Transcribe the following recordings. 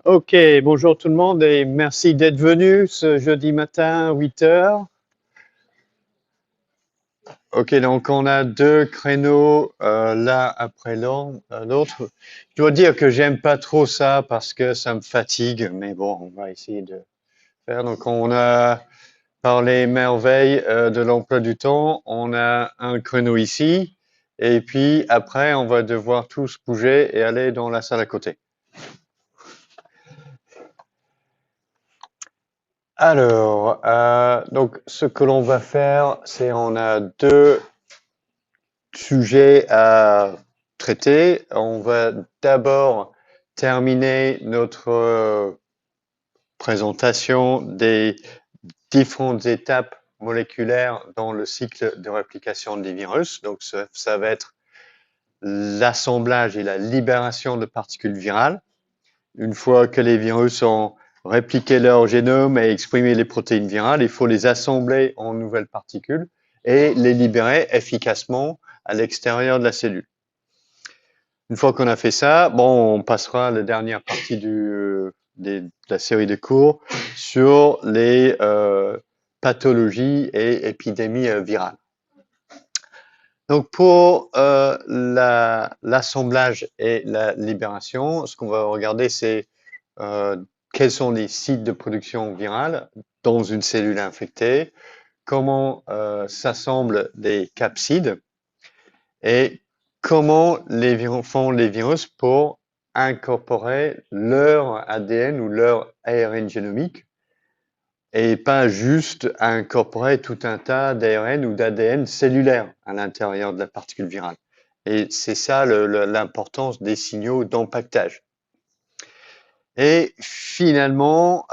Ok, bonjour tout le monde et merci d'être venu ce jeudi matin, 8 heures. Ok, donc on a deux créneaux l'un après l'autre. Je dois dire que j'aime pas trop ça parce que ça me fatigue, mais bon, on va essayer de faire. Donc on a parlé merveilles de l'emploi du temps. On a un créneau ici et puis après on va devoir tous bouger et aller dans la salle à côté. Alors, donc ce que l'on va faire, c'est on a deux sujets à traiter. On va d'abord terminer notre présentation des différentes étapes moléculaires dans le cycle de réplication des virus. Donc ça va être l'assemblage et la libération de particules virales. Une fois que les virus ont répliqué leur génome et exprimé les protéines virales, il faut les assembler en nouvelles particules et les libérer efficacement à l'extérieur de la cellule. Une fois qu'on a fait ça, bon, on passera à la dernière partie de la série de cours sur les pathologies et épidémies virales. Donc pour l'assemblage et la libération, ce qu'on va regarder, c'est quels sont les sites de production virale dans une cellule infectée, comment s'assemblent des capsides et comment font les virus pour incorporer leur ADN ou leur ARN génomique et pas juste incorporer tout un tas d'ARN ou d'ADN cellulaire à l'intérieur de la particule virale. Et c'est ça l'importance des signaux d'empaquetage. Et finalement,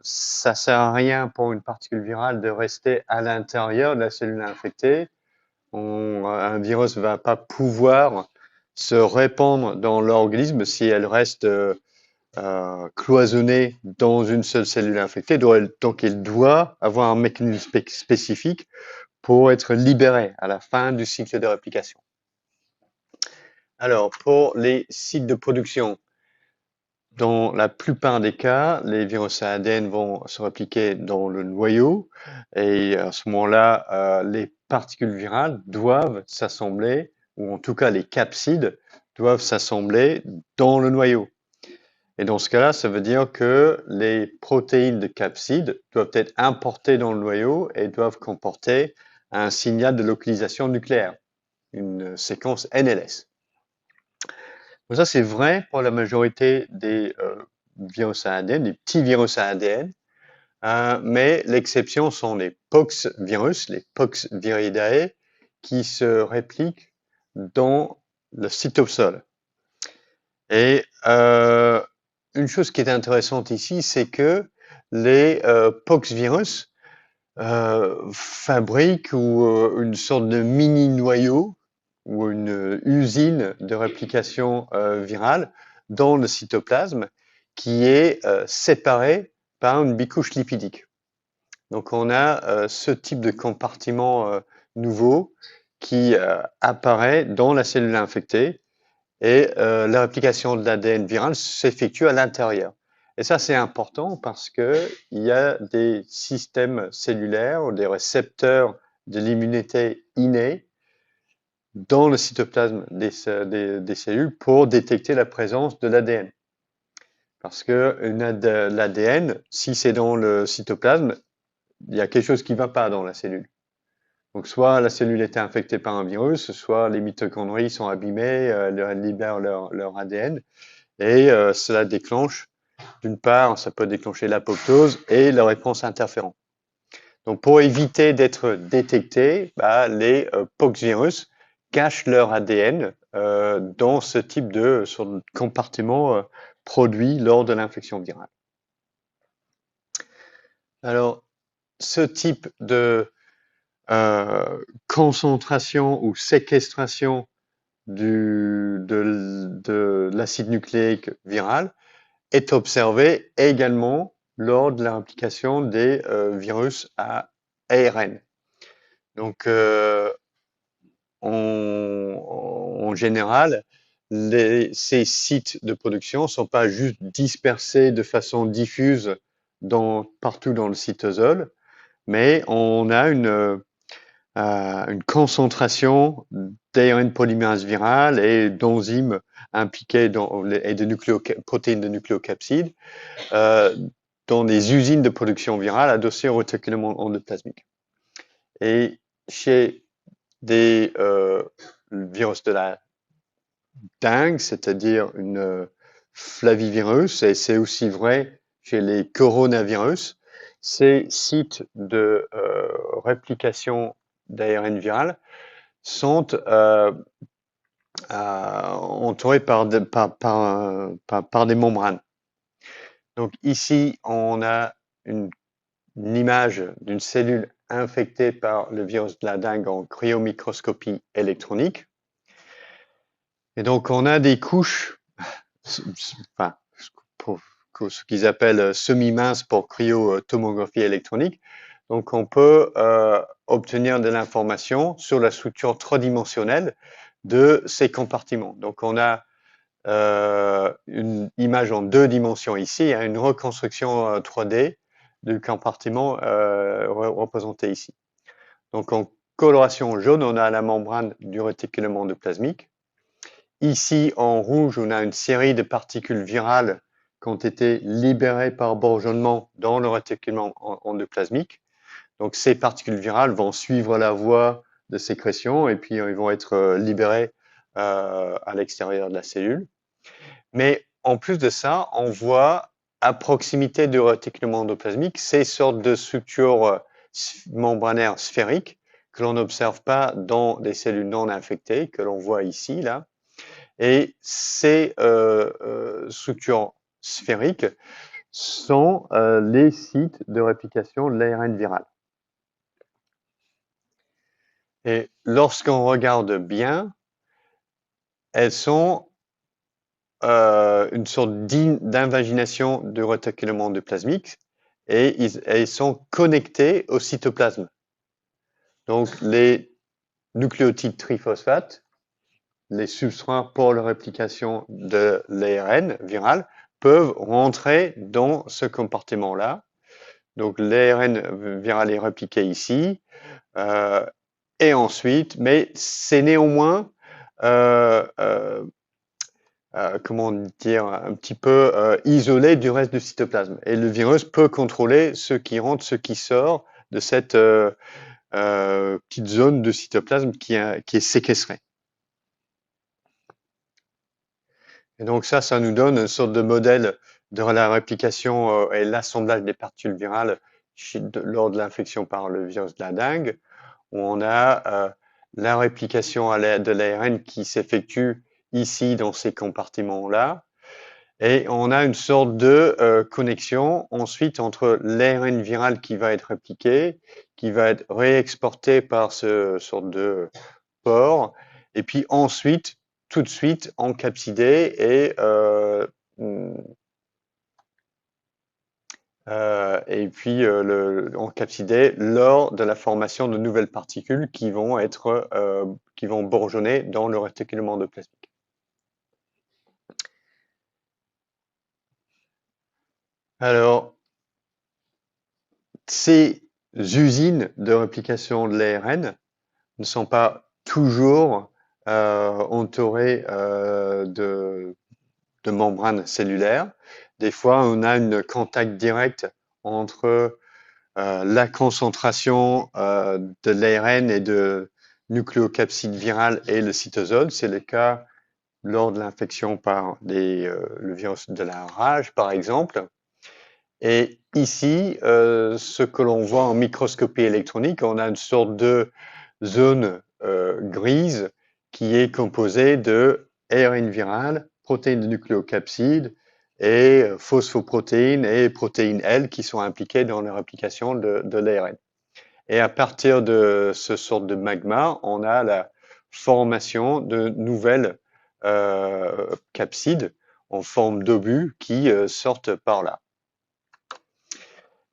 ça sert à rien pour une particule virale de rester à l'intérieur de la cellule infectée. Un virus ne va pas pouvoir se répandre dans l'organisme si elle reste cloisonnée dans une seule cellule infectée. Donc, il doit avoir un mécanisme spécifique pour être libéré à la fin du cycle de réplication. Alors, pour les sites de production, dans la plupart des cas, les virus à ADN vont se répliquer dans le noyau et à ce moment-là, les particules virales doivent s'assembler, ou en tout cas les capsides doivent s'assembler dans le noyau. Et dans ce cas-là, ça veut dire que les protéines de capsides doivent être importées dans le noyau et doivent comporter un signal de localisation nucléaire, une séquence NLS. Donc ça, c'est vrai pour la majorité des virus à ADN, des petits virus à ADN, mais l'exception sont les poxvirus, les Poxviridae, qui se répliquent dans le cytosol. Et une chose qui est intéressante ici, c'est que les poxvirus fabriquent une sorte de mini-noyau ou une usine de réplication virale dans le cytoplasme qui est séparée par une bicouche lipidique. Donc on a ce type de compartiment nouveau qui apparaît dans la cellule infectée et la réplication de l'ADN viral s'effectue à l'intérieur. Et ça, c'est important parce qu'il y a des systèmes cellulaires ou des récepteurs de l'immunité innée dans le cytoplasme des cellules pour détecter la présence de l'ADN. Parce que l'ADN, si c'est dans le cytoplasme, il y a quelque chose qui ne va pas dans la cellule. Donc soit la cellule était infectée par un virus, soit les mitochondries sont abîmées, elles libèrent leur ADN, et cela déclenche, d'une part, ça peut déclencher l'apoptose et la réponse interférent. Donc pour éviter d'être détectés, les poxvirus cachent leur ADN dans ce type de compartiment produit lors de l'infection virale. Alors, ce type de concentration ou séquestration de l'acide nucléique viral est observé également lors de la réplication des virus à ARN. Donc, en général, ces sites de production ne sont pas juste dispersés de façon diffuse partout dans le cytosol, mais on a une concentration d'ARN polymérase virale et d'enzymes impliquées et de protéines de nucléocapsides dans des usines de production virale adossées au réticulum endoplasmique. Et chez des virus de la dengue, c'est-à-dire une flavivirus, et c'est aussi vrai chez les coronavirus, ces sites de réplication d'ARN viral sont entourés par des membranes. Donc ici, on a une image d'une cellule infectée par le virus de la dengue en cryomicroscopie électronique. Et donc, on a des couches, enfin, ce qu'ils appellent semi-minces pour cryotomographie électronique. Donc, on peut obtenir de l'information sur la structure tridimensionnelle de ces compartiments. Donc, on a une image en 2 dimensions ici, une reconstruction 3D du compartiment représenté ici. Donc, en coloration jaune, on a la membrane du réticulum endoplasmique. Ici, en rouge, on a une série de particules virales qui ont été libérées par bourgeonnement dans le réticulum endoplasmique. Donc, ces particules virales vont suivre la voie de sécrétion et puis ils vont être libérés à l'extérieur de la cellule. Mais en plus de ça, on voit à proximité du réticulum endoplasmique ces sortes de structures membranaires sphériques que l'on n'observe pas dans les cellules non infectées, que l'on voit ici, là. Et ces structures sphériques sont les sites de réplication de l'ARN viral. Et lorsqu'on regarde bien, elles sont une sorte d'invagination du réticulum endoplasmique et elles sont connectées au cytoplasme. Donc les nucléotides triphosphates, les substrats pour la réplication de l'ARN viral, peuvent rentrer dans ce compartiment-là. Donc l'ARN viral est répliqué ici. Et ensuite, mais c'est néanmoins comment dire, un petit peu isolé du reste du cytoplasme. Et le virus peut contrôler ce qui rentre, ce qui sort de cette petite zone de cytoplasme qui est séquestrée. Et donc ça nous donne une sorte de modèle de la réplication et l'assemblage des particules virales lors de l'infection par le virus de la dengue, où on a la réplication de l'ARN qui s'effectue ici dans ces compartiments-là, et on a une sorte de connexion ensuite entre l'ARN viral qui va être répliqué, qui va être réexporté par ce sorte de pore, et puis ensuite, tout de suite, encapsidé et puis encapsidé lors de la formation de nouvelles particules qui vont bourgeonner dans le réticulum endoplasmique. Alors, ces usines de réplication de l'ARN ne sont pas toujours entourées de membranes cellulaires. Des fois, on a un contact direct entre la concentration de l'ARN et de nucléocapsides virales et le cytosol. C'est le cas lors de l'infection par le virus de la rage, par exemple. Et ici, ce que l'on voit en microscopie électronique, on a une sorte de zone grise qui est composée de ARN viral, protéines de nucléocapsides et phosphoprotéines et protéines L qui sont impliquées dans la réplication de l'ARN. Et à partir de ce sorte de magma, on a la formation de nouvelles capsides en forme d'obus qui sortent par là.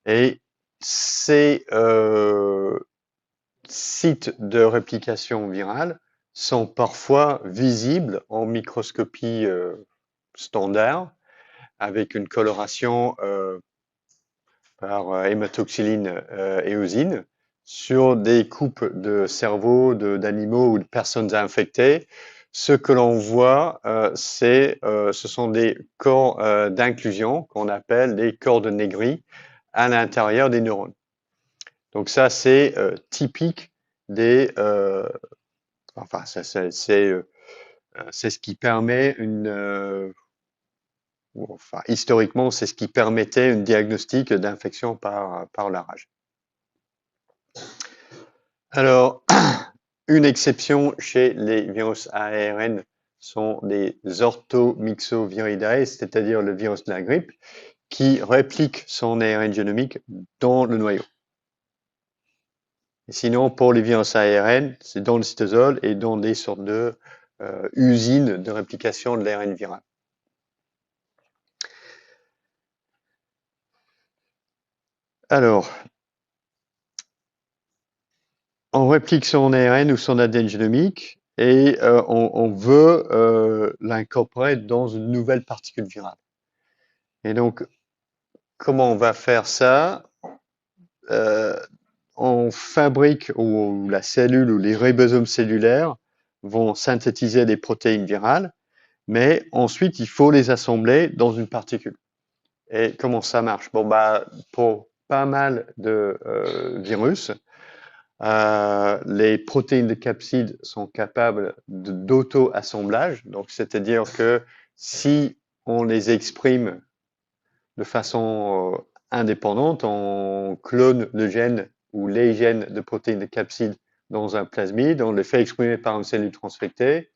Et ces sites de réplication virale sont parfois visibles en microscopie standard, avec une coloration par hématoxyline éosine sur des coupes de cerveau d'animaux ou de personnes infectées. Ce que l'on voit, ce sont des corps d'inclusion qu'on appelle des corps de Negri à l'intérieur des neurones. Donc ça, c'est typique des... enfin, c'est ce qui permet enfin, historiquement, c'est ce qui permettait un diagnostic d'infection par la rage. Alors, une exception chez les virus ARN sont les orthomyxoviridae, c'est-à-dire le virus de la grippe, qui réplique son ARN génomique dans le noyau. Et sinon, pour les virus ARN, c'est dans le cytosol et dans des sortes de usines de réplication de l'ARN viral. Alors, on réplique son ARN ou son ADN génomique et on veut l'incorporer dans une nouvelle particule virale. Et donc, comment on va faire ça? On fabrique, ou la cellule ou les ribosomes cellulaires vont synthétiser des protéines virales, mais ensuite, il faut les assembler dans une particule. Et comment ça marche? Bon, bah, pour pas mal de virus, les protéines de capsid sont capables d'auto-assemblage. Donc, c'est-à-dire que si on les exprime de façon indépendante, on clone le gène ou les gènes de protéines de capsid dans un plasmide, on les fait exprimer par une cellule transfectée,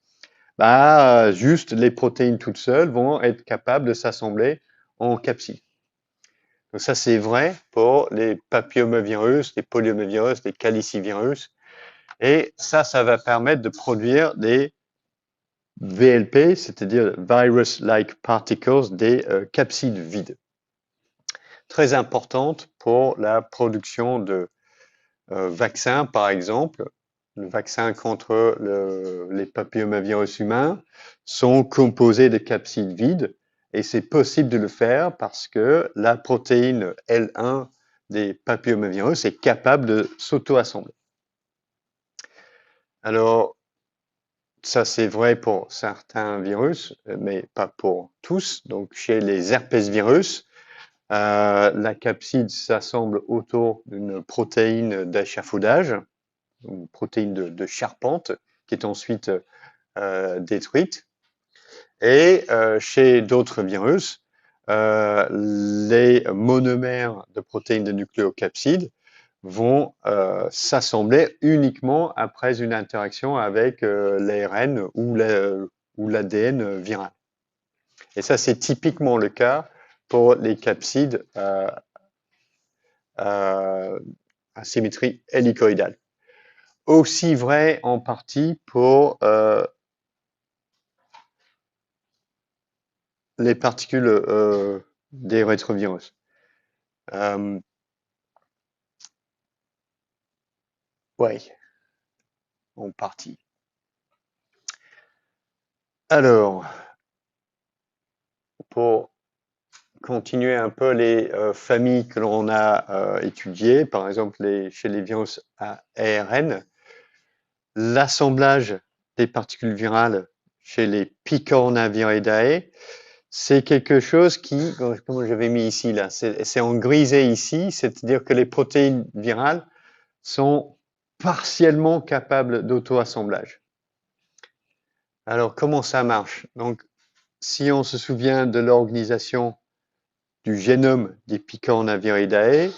bah, juste les protéines toutes seules vont être capables de s'assembler en capsid. Donc ça, c'est vrai pour les papillomavirus, les polyomavirus, les calicivirus. Et ça va permettre de produire des VLP, c'est-à-dire virus-like particles, des capsides vides. Très importante pour la production de vaccins, par exemple. Le vaccin contre les papillomavirus humains sont composés de capsides vides. Et c'est possible de le faire parce que la protéine L1 des papillomavirus est capable de s'auto-assembler. Alors, ça c'est vrai pour certains virus, mais pas pour tous. Donc, chez les herpesvirus, la capside s'assemble autour d'une protéine d'échafaudage, une protéine de charpente, qui est ensuite détruite. Et chez d'autres virus, les monomères de protéines de nucléocapsides vont s'assembler uniquement après une interaction avec l'ARN ou l'ADN viral. Et ça, c'est typiquement le cas pour les capsides à symétrie hélicoïdale. Aussi vrai en partie pour les particules des rétrovirus. Oui, en partie. Alors, pour continuer un peu les familles que l'on a étudiées, par exemple chez les virus ARN, l'assemblage des particules virales chez les Picornaviridae, c'est quelque chose qui, comment j'avais mis ici là, c'est en grisé ici, c'est-à-dire que les protéines virales sont partiellement capables d'auto-assemblage. Alors, comment ça marche? Donc, si on se souvient de l'organisation du génome des Picornaviridae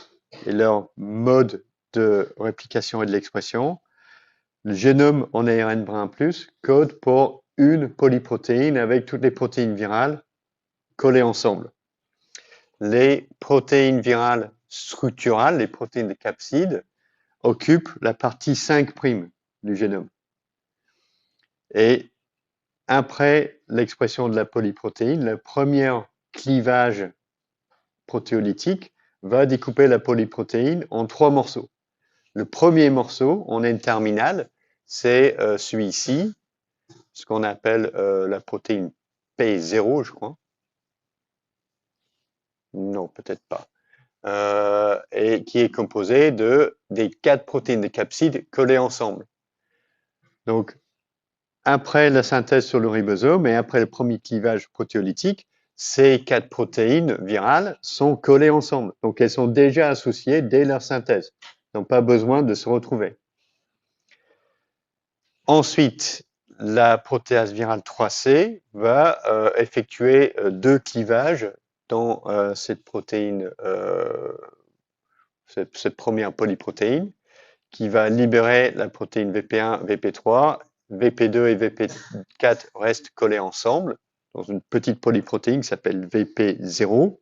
et leur mode de réplication et de l'expression, le génome en ARN brun plus code pour une polyprotéine avec toutes les protéines virales collées ensemble. Les protéines virales structurales, les protéines de capsides, occupent la partie 5' du génome. Et après l'expression de la polyprotéine, le premier clivage protéolytique va découper la polyprotéine en 3 morceaux. Le premier morceau en N-terminal, c'est celui-ci, ce qu'on appelle la protéine P0, je crois. Non, peut-être pas. Et qui est composé des 4 protéines de capside collées ensemble. Donc, après la synthèse sur le ribosome et après le premier clivage protéolytique, ces 4 protéines virales sont collées ensemble. Donc, elles sont déjà associées dès leur synthèse. Elles n'ont pas besoin de se retrouver. Ensuite, la protéase virale 3C va effectuer 2 clivages dans cette protéine, cette première polyprotéine, qui va libérer la protéine VP1, VP3, VP2 et VP4 restent collés ensemble dans une petite polyprotéine qui s'appelle VP0.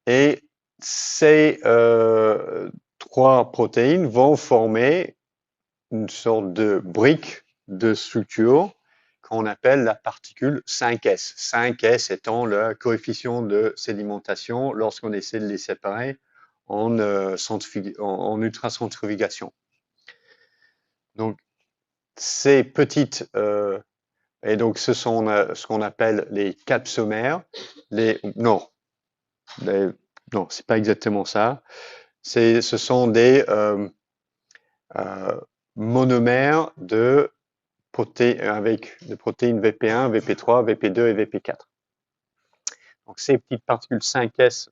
Et ces 3 protéines vont former une sorte de brique de structure qu'on appelle la particule 5S. 5S étant le coefficient de sédimentation lorsqu'on essaie de les séparer en ultracentrifugation. Donc, ces petites, et donc ce sont ce qu'on appelle les capsomères. Non, c'est pas exactement ça. Ce sont des monomères avec des protéines VP1, VP3, VP2 et VP4. Donc ces petites particules 5S,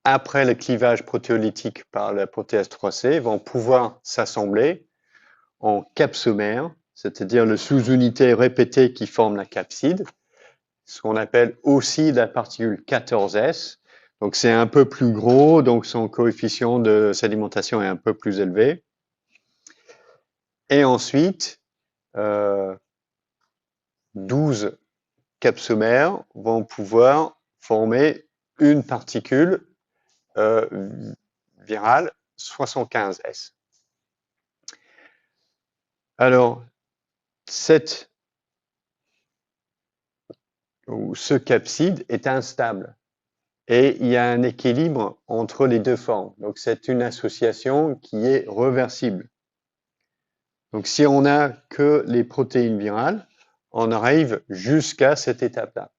après le clivage protéolytique par la protéase 3C, vont pouvoir s'assembler en capsomères, c'est-à-dire le sous-unité répétée qui forme la capside, ce qu'on appelle aussi la particule 14S. Donc c'est un peu plus gros, donc son coefficient de sédimentation est un peu plus élevé. Et ensuite, 12 capsomères vont pouvoir former une particule virale 75S. Alors, ce capside est instable et il y a un équilibre entre les deux formes. Donc, c'est une association qui est réversible. Donc, si on n'a que les protéines virales, on arrive jusqu'à cette étape-là.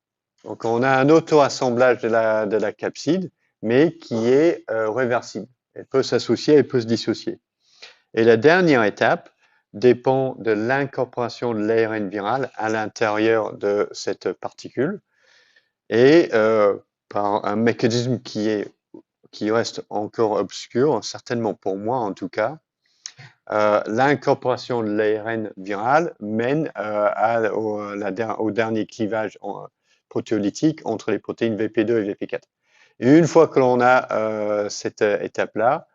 Donc, on a un auto-assemblage de la capside, mais qui est réversible. Elle peut s'associer, elle peut se dissocier. Et la dernière étape dépend de l'incorporation de l'ARN viral à l'intérieur de cette particule et par un mécanisme qui reste encore obscur, certainement pour moi en tout cas, l'incorporation de l'ARN viral mène au dernier clivage protéolytique entre les protéines VP2 et VP4. Et une fois que l'on a cette étape-là,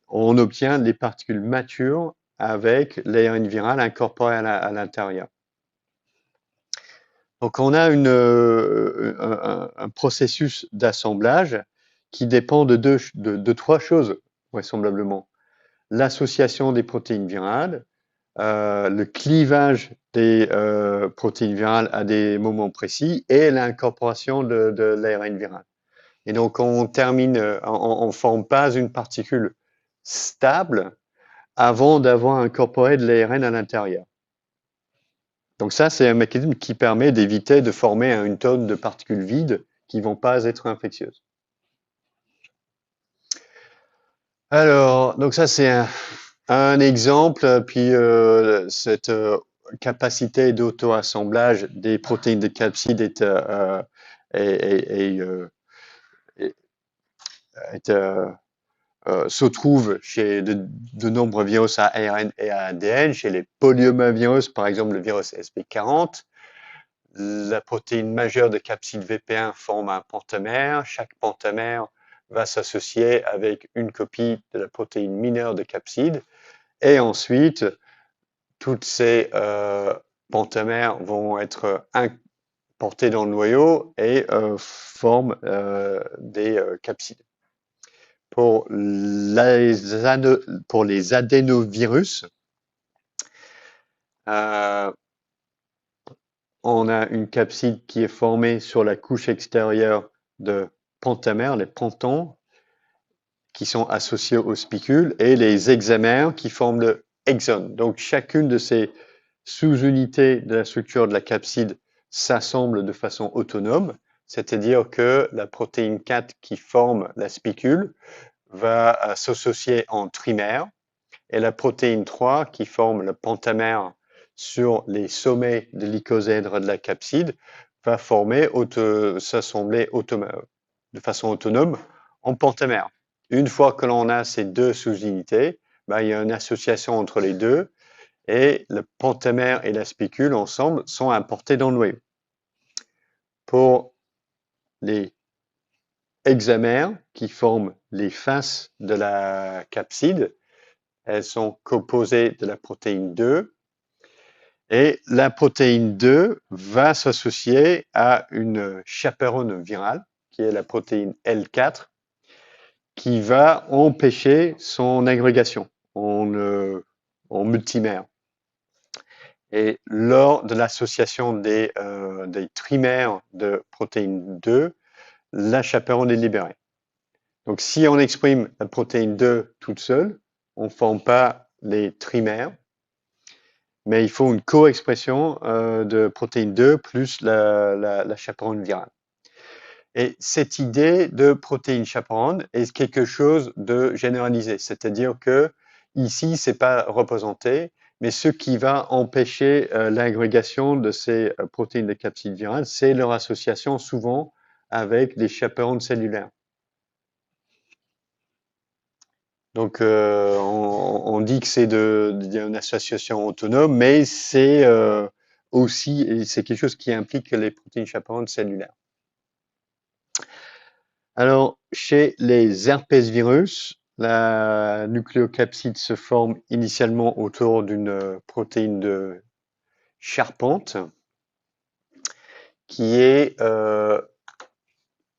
on obtient des particules matures avec l'ARN viral incorporé à l'intérieur. Donc on a un processus d'assemblage qui dépend de 3 choses, vraisemblablement. L'association des protéines virales, le clivage des protéines virales à des moments précis et l'incorporation de l'ARN viral. Et donc on ne forme pas une particule stable avant d'avoir incorporé de l'ARN à l'intérieur. Donc ça, c'est un mécanisme qui permet d'éviter de former une tonne de particules vides qui ne vont pas être infectieuses. Alors, donc ça c'est un exemple, puis cette capacité d'auto-assemblage des protéines de capside se trouve chez de nombreux virus à ARN et à ADN, chez les polyomavirus, par exemple le virus SP40. La protéine majeure de capside VP1 forme un pentamère. Chaque pentamère va s'associer avec une copie de la protéine mineure de capside. Et ensuite, toutes ces pentamères vont être importées dans le noyau et forment des capsides. Pour les adénovirus, on a une capside qui est formée sur la couche extérieure de pentamères, les pentons, qui sont associés aux spicules, et les hexamères qui forment le exones. Donc, chacune de ces sous-unités de la structure de la capside s'assemble de façon autonome, c'est-à-dire que la protéine 4 qui forme la spicule va s'associer en trimère et la protéine 3 qui forme le pentamère sur les sommets de l'icosaèdre de la capside va s'assembler de façon autonome en pentamère. Une fois que l'on a ces deux sous-unités, il y a une association entre les deux et le pentamère et la spicule ensemble sont importés dans le noyau. Pour les hexamères qui forment les faces de la capside, elles sont composées de la protéine 2 et la protéine 2 va s'associer à une chaperonne virale qui est la protéine L4 qui va empêcher son agrégation en multimère. Et lors de l'association des trimères de protéine 2, la chaperonne est libérée. Donc, si on exprime la protéine 2 toute seule, on ne forme pas les trimères, mais il faut une co-expression de protéine 2 plus la chaperonne virale. Et cette idée de protéine chaperonne est quelque chose de généralisé, c'est-à-dire que ici, c'est pas représenté, mais ce qui va empêcher l'agrégation de ces protéines de capside virale, c'est leur association souvent avec des chaperones cellulaires. Donc, on dit que c'est une association autonome, mais c'est aussi c'est quelque chose qui implique les protéines chaperones cellulaires. Alors, chez les herpesvirus, la nucléocapside se forme initialement autour d'une protéine de charpente qui est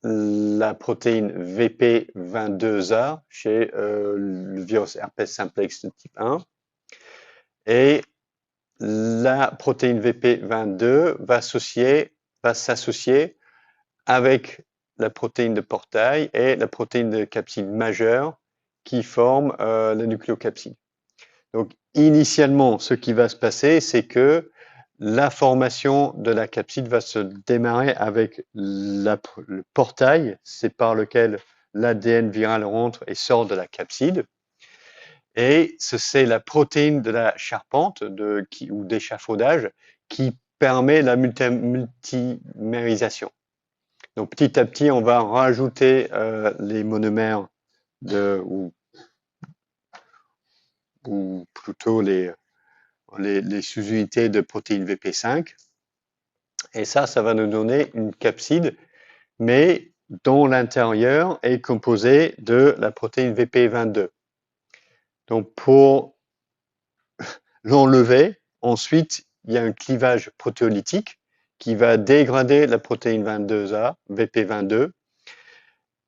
la protéine VP22A chez le virus herpes simplex de type 1. Et la protéine VP22 va s'associer avec la protéine de portail et la protéine de capside majeure qui forment la nucléocapside. Donc, initialement, ce qui va se passer, c'est que la formation de la capside va se démarrer avec le portail, c'est par lequel l'ADN viral rentre et sort de la capside. Et c'est la protéine de la charpente ou d'échafaudage qui permet la multimérisation. Donc petit à petit, on va rajouter les monomères ou plutôt les sous-unités de protéine VP5. Et ça va nous donner une capside, mais dont l'intérieur est composé de la protéine VP22. Donc pour l'enlever, ensuite, il y a un clivage protéolytique qui va dégrader la protéine 22A, VP22,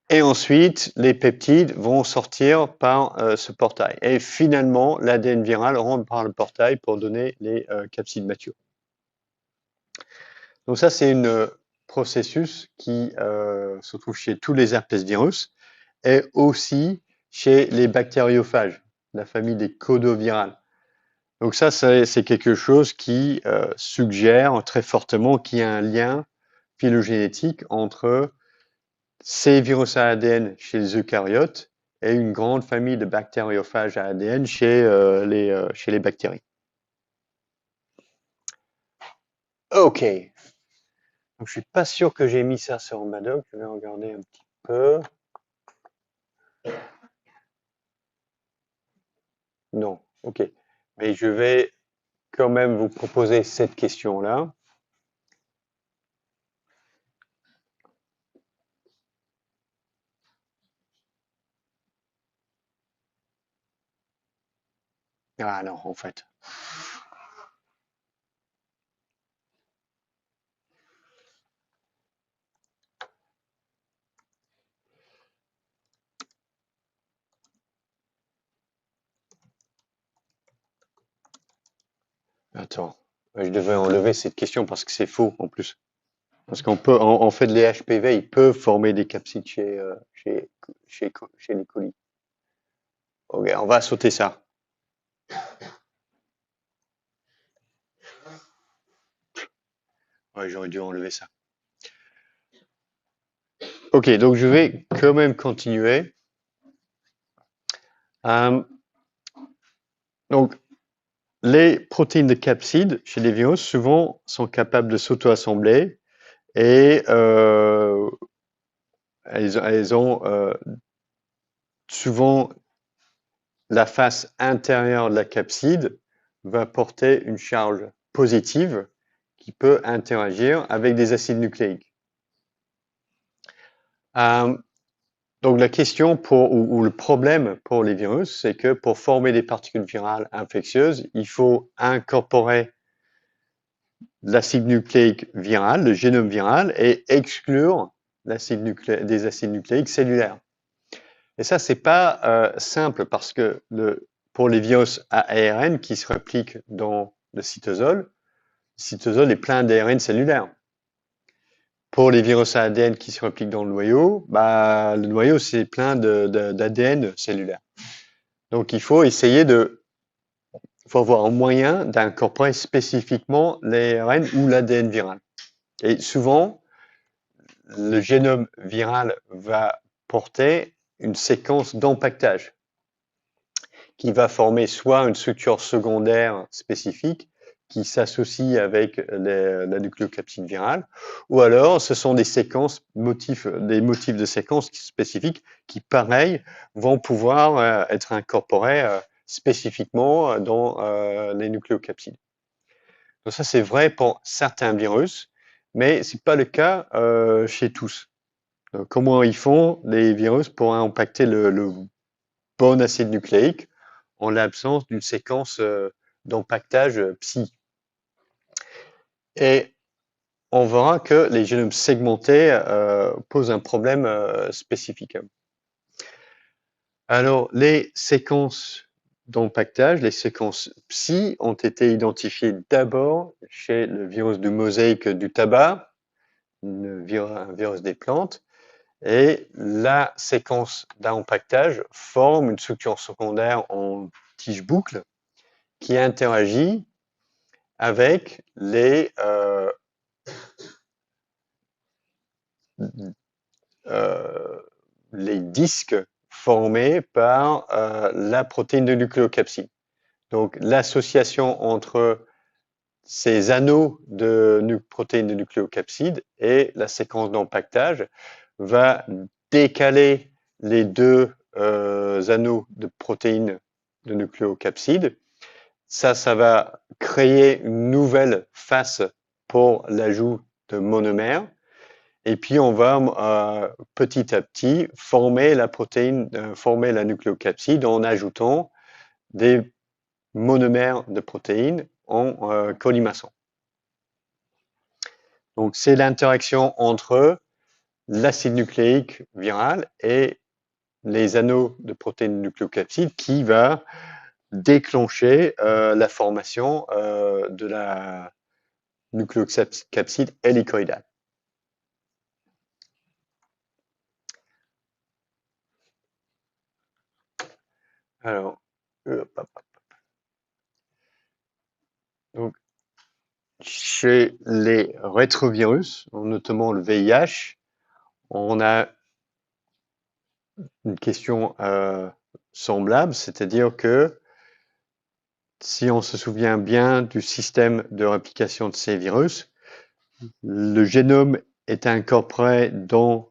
et ensuite, les peptides vont sortir par ce portail. Et finalement, l'ADN viral rentre par le portail pour donner les capsides matures. Donc ça, c'est un processus qui se trouve chez tous les herpesvirus et aussi chez les bactériophages, la famille des codovirales. Donc ça, c'est quelque chose qui suggère très fortement qu'il y a un lien phylogénétique entre ces virus à ADN chez les eucaryotes et une grande famille de bactériophages à ADN chez les bactéries. Ok. Donc, je suis pas sûr que j'ai mis ça sur ma doc. Je vais regarder un petit peu. Non. Ok. Mais je vais quand même vous proposer cette question-là. Ah non, en fait. Attends. Je devais enlever cette question parce que c'est faux en plus. Parce qu'on peut, en fait, les HPV, ils peuvent former des capsides chez les colis. Ok, on va sauter ça. Ouais, j'aurais dû enlever ça. Ok, donc je vais quand même continuer. Donc, les protéines de capsides chez les virus, souvent, sont capables de s'auto-assembler et elles ont souvent la face intérieure de la capside va porter une charge positive qui peut interagir avec des acides nucléiques. Donc la question ou le problème pour les virus, c'est que pour former des particules virales infectieuses, il faut incorporer l'acide nucléique viral, le génome viral, et exclure des acides nucléiques cellulaires. Et ça, c'est pas simple parce que pour les virus à ARN qui se répliquent dans le cytosol est plein d'ARN cellulaire. Pour les virus à ADN qui se répliquent dans le noyau, c'est plein d'ADN cellulaire. Donc, il faut avoir un moyen d'incorporer spécifiquement l'ARN ou l'ADN viral. Et souvent, le génome viral va porter une séquence d'empaquetage qui va former soit une structure secondaire spécifique qui s'associe avec la nucléocapside virale, ou alors ce sont des motifs de séquences spécifiques qui, pareil, vont pouvoir être incorporés spécifiquement dans les nucléocapsides. Donc ça, c'est vrai pour certains virus, mais ce n'est pas le cas chez tous. Donc, comment ils font les virus pour impacter le bon acide nucléique en l'absence d'une séquence d'empaquetage psi. Et on verra que les génomes segmentés posent un problème spécifique. Alors, les séquences d'empaquetage, les séquences psi, ont été identifiées d'abord chez le virus de mosaïque du tabac, un virus des plantes, et la séquence d'empaquetage forme une structure secondaire en tige boucle qui interagit avec les disques formés par la protéine de nucléocapside. Donc l'association entre ces anneaux de protéines de nucléocapside et la séquence d'empaquetage va décaler les deux anneaux de protéines de nucléocapside. Ça va créer une nouvelle face pour l'ajout de monomères. Et puis, on va petit à petit former la protéine, former la nucléocapside en ajoutant des monomères de protéines en colimaçon. Donc, c'est l'interaction entre l'acide nucléique viral et les anneaux de protéines nucléocapsides qui va déclencher la formation de la nucléocapside hélicoïdale. Alors, donc, chez les rétrovirus, notamment le VIH, on a une question semblable, c'est-à-dire que si on se souvient bien du système de réplication de ces virus, le génome est incorporé dans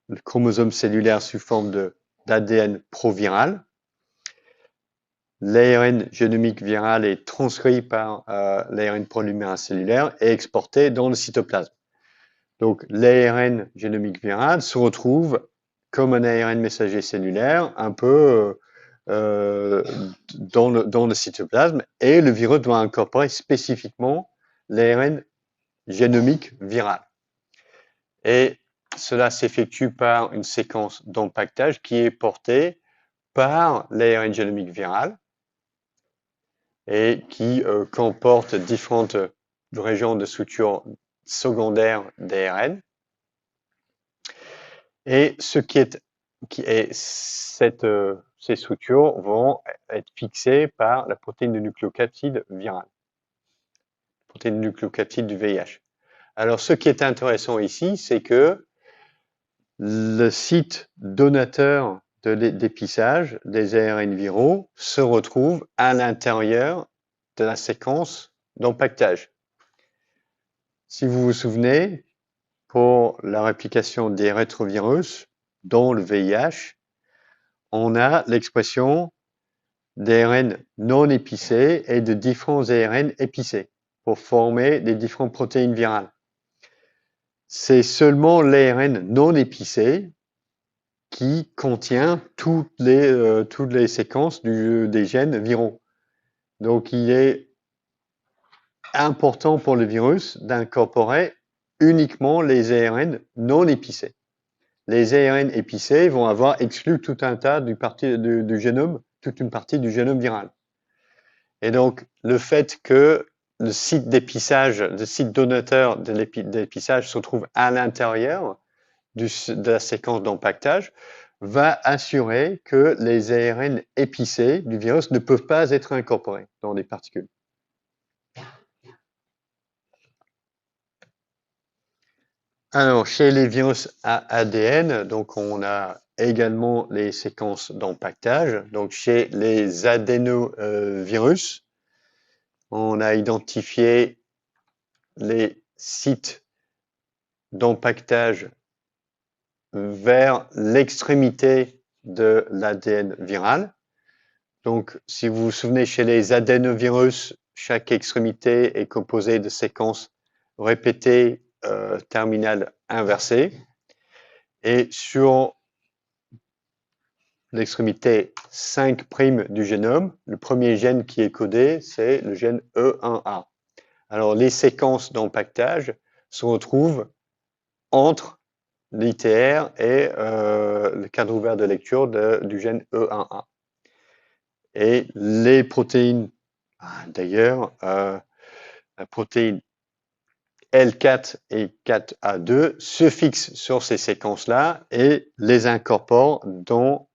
le chromosome cellulaire sous forme d'ADN proviral. L'ARN génomique viral est transcrit par l'ARN polymérase cellulaire et exporté dans le cytoplasme. Donc, l'ARN génomique viral se retrouve comme un ARN messager cellulaire, un peu dans le cytoplasme, et le virus doit incorporer spécifiquement l'ARN génomique viral. Et cela s'effectue par une séquence d'empaquetage qui est portée par l'ARN génomique viral et qui comporte différentes régions de structure secondaire d'ARN. Et ces structures vont être fixées par la protéine de nucléocapside virale, protéine de nucléocapside du VIH. Alors, ce qui est intéressant ici, c'est que le site donateur d'épissage des ARN viraux se retrouve à l'intérieur de la séquence d'empaquetage. Si vous vous souvenez, pour la réplication des rétrovirus, dont le VIH, on a l'expression d'ARN non épicés et de différents ARN épicés pour former des différentes protéines virales. C'est seulement l'ARN non épicé qui contient toutes les séquences des gènes viraux. Donc, il est important pour le virus d'incorporer uniquement les ARN non épicés. Les ARN épicés vont avoir exclu tout un tas du génome, toute une partie du génome viral. Et donc, le fait que le site d'épissage, le site donateur de l'épissage se trouve à l'intérieur de la séquence d'empaquetage va assurer que les ARN épicés du virus ne peuvent pas être incorporés dans les particules. Alors, chez les virus à ADN, donc on a également les séquences d'empaquetage. Donc, chez les adénovirus, on a identifié les sites d'empaquetage vers l'extrémité de l'ADN viral. Donc, si vous vous souvenez, chez les adénovirus, chaque extrémité est composée de séquences répétées terminales inversées. Et sur l'extrémité 5' du génome, le premier gène qui est codé, c'est le gène E1A. Alors, les séquences d'empaquetage se retrouvent entre l'ITR et le cadre ouvert de lecture du gène E1A. Et les protéines, d'ailleurs, la protéine L4 et 4A2 se fixent sur ces séquences-là et les incorporent dans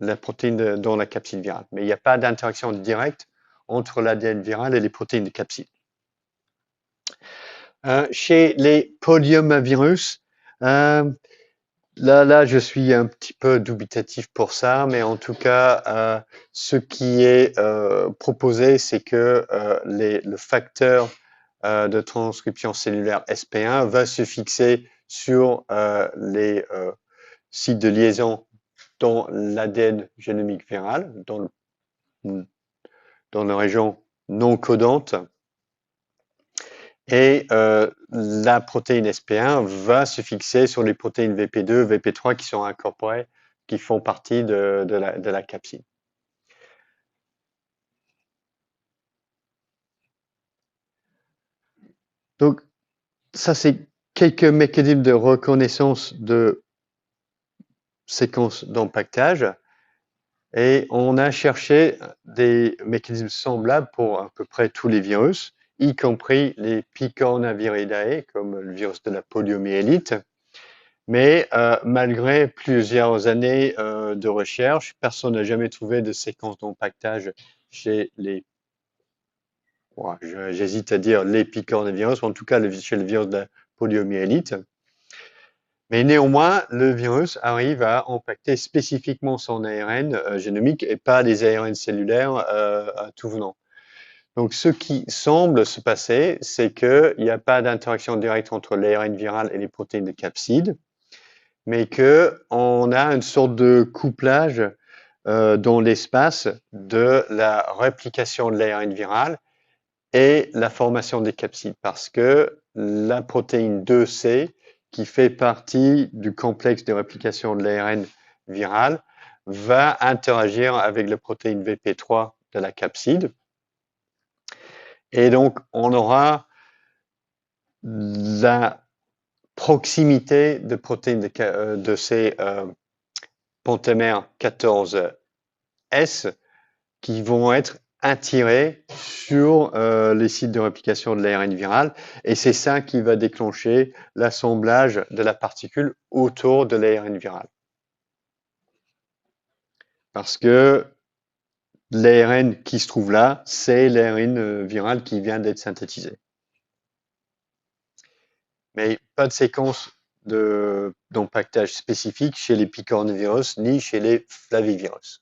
la protéine, dans la capside virale. Mais il n'y a pas d'interaction directe entre l'ADN viral et les protéines de capside. Chez les polyomavirus, là, je suis un petit peu dubitatif pour ça, mais en tout cas, ce qui est proposé, c'est que le facteur de transcription cellulaire SP1 va se fixer sur les sites de liaison dans l'ADN génomique viral, dans la région non codante. Et la protéine SP1 va se fixer sur les protéines VP2, VP3 qui sont incorporées, qui font partie de la capside. Donc, ça, c'est quelques mécanismes de reconnaissance de séquences d'empaquetage. Et on a cherché des mécanismes semblables pour à peu près tous les virus, y compris les Picornaviridae, comme le virus de la poliomyélite. Mais malgré plusieurs années de recherche, personne n'a jamais trouvé de séquence d'empaquetage chez les, j'hésite à dire les picornavirus, ou en tout cas chez le virus de la poliomyélite. Mais néanmoins, le virus arrive à empaqueter spécifiquement son ARN génomique et pas les ARN cellulaires à tout venant. Donc, ce qui semble se passer, c'est qu'il n'y a pas d'interaction directe entre l'ARN viral et les protéines de capside, mais qu'on a une sorte de couplage dans l'espace de la réplication de l'ARN viral et la formation des capsides, parce que la protéine 2C, qui fait partie du complexe de réplication de l'ARN viral, va interagir avec la protéine VP3 de la capside. Et donc, on aura la proximité de protéines de ces pentamères 14S qui vont être attirés sur les sites de réplication de l'ARN viral, et c'est ça qui va déclencher l'assemblage de la particule autour de l'ARN viral. Parce que l'ARN qui se trouve là, c'est l'ARN viral qui vient d'être synthétisé. mais pas de séquence d'empaquetage spécifique chez les picornavirus ni chez les flavivirus.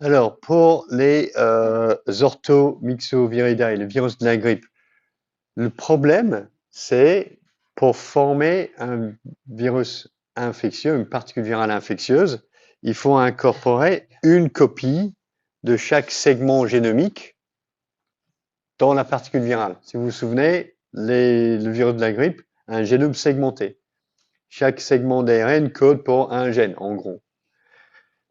Alors, pour les orthomyxoviridae, le virus de la grippe, le problème, c'est pour former un virus infectieux, une particule virale infectieuse, il faut incorporer une copie de chaque segment génomique dans la particule virale. Si vous vous souvenez, le virus de la grippe a un génome segmenté. Chaque segment d'ARN code pour un gène, en gros.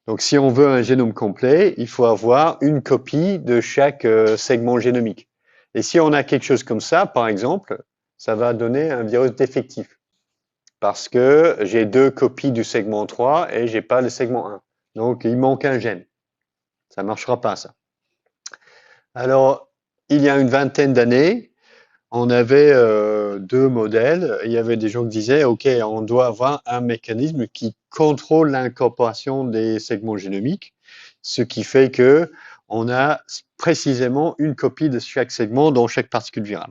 Donc, si on veut un génome complet, il faut avoir une copie de chaque segment génomique. Et si on a quelque chose comme ça, par exemple, ça va donner un virus défectif. Parce que j'ai 2 copies du segment 3 et j'ai pas le segment 1. Donc, il manque un gène. Ça marchera pas, ça. Alors, il y a une vingtaine d'années, on avait 2 modèles. Il y avait des gens qui disaient, OK, on doit avoir un mécanisme qui contrôle l'incorporation des segments génomiques, ce qui fait que on a précisément une copie de chaque segment dans chaque particule virale.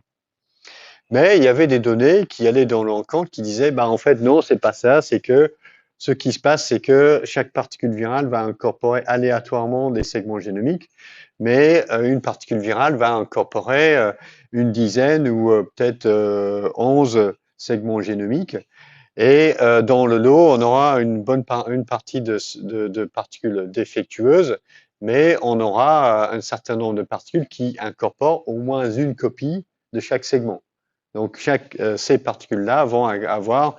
Mais il y avait des données qui allaient dans l'encontre qui disaient, bah, en fait, non, c'est pas ça, c'est que ce qui se passe, c'est que chaque particule virale va incorporer aléatoirement des segments génomiques, mais une particule virale va incorporer une dizaine ou peut-être 11 segments génomiques. Et dans le lot, on aura une partie de particules défectueuses, mais on aura un certain nombre de particules qui incorporent au moins une copie de chaque segment. Donc, ces particules-là vont avoir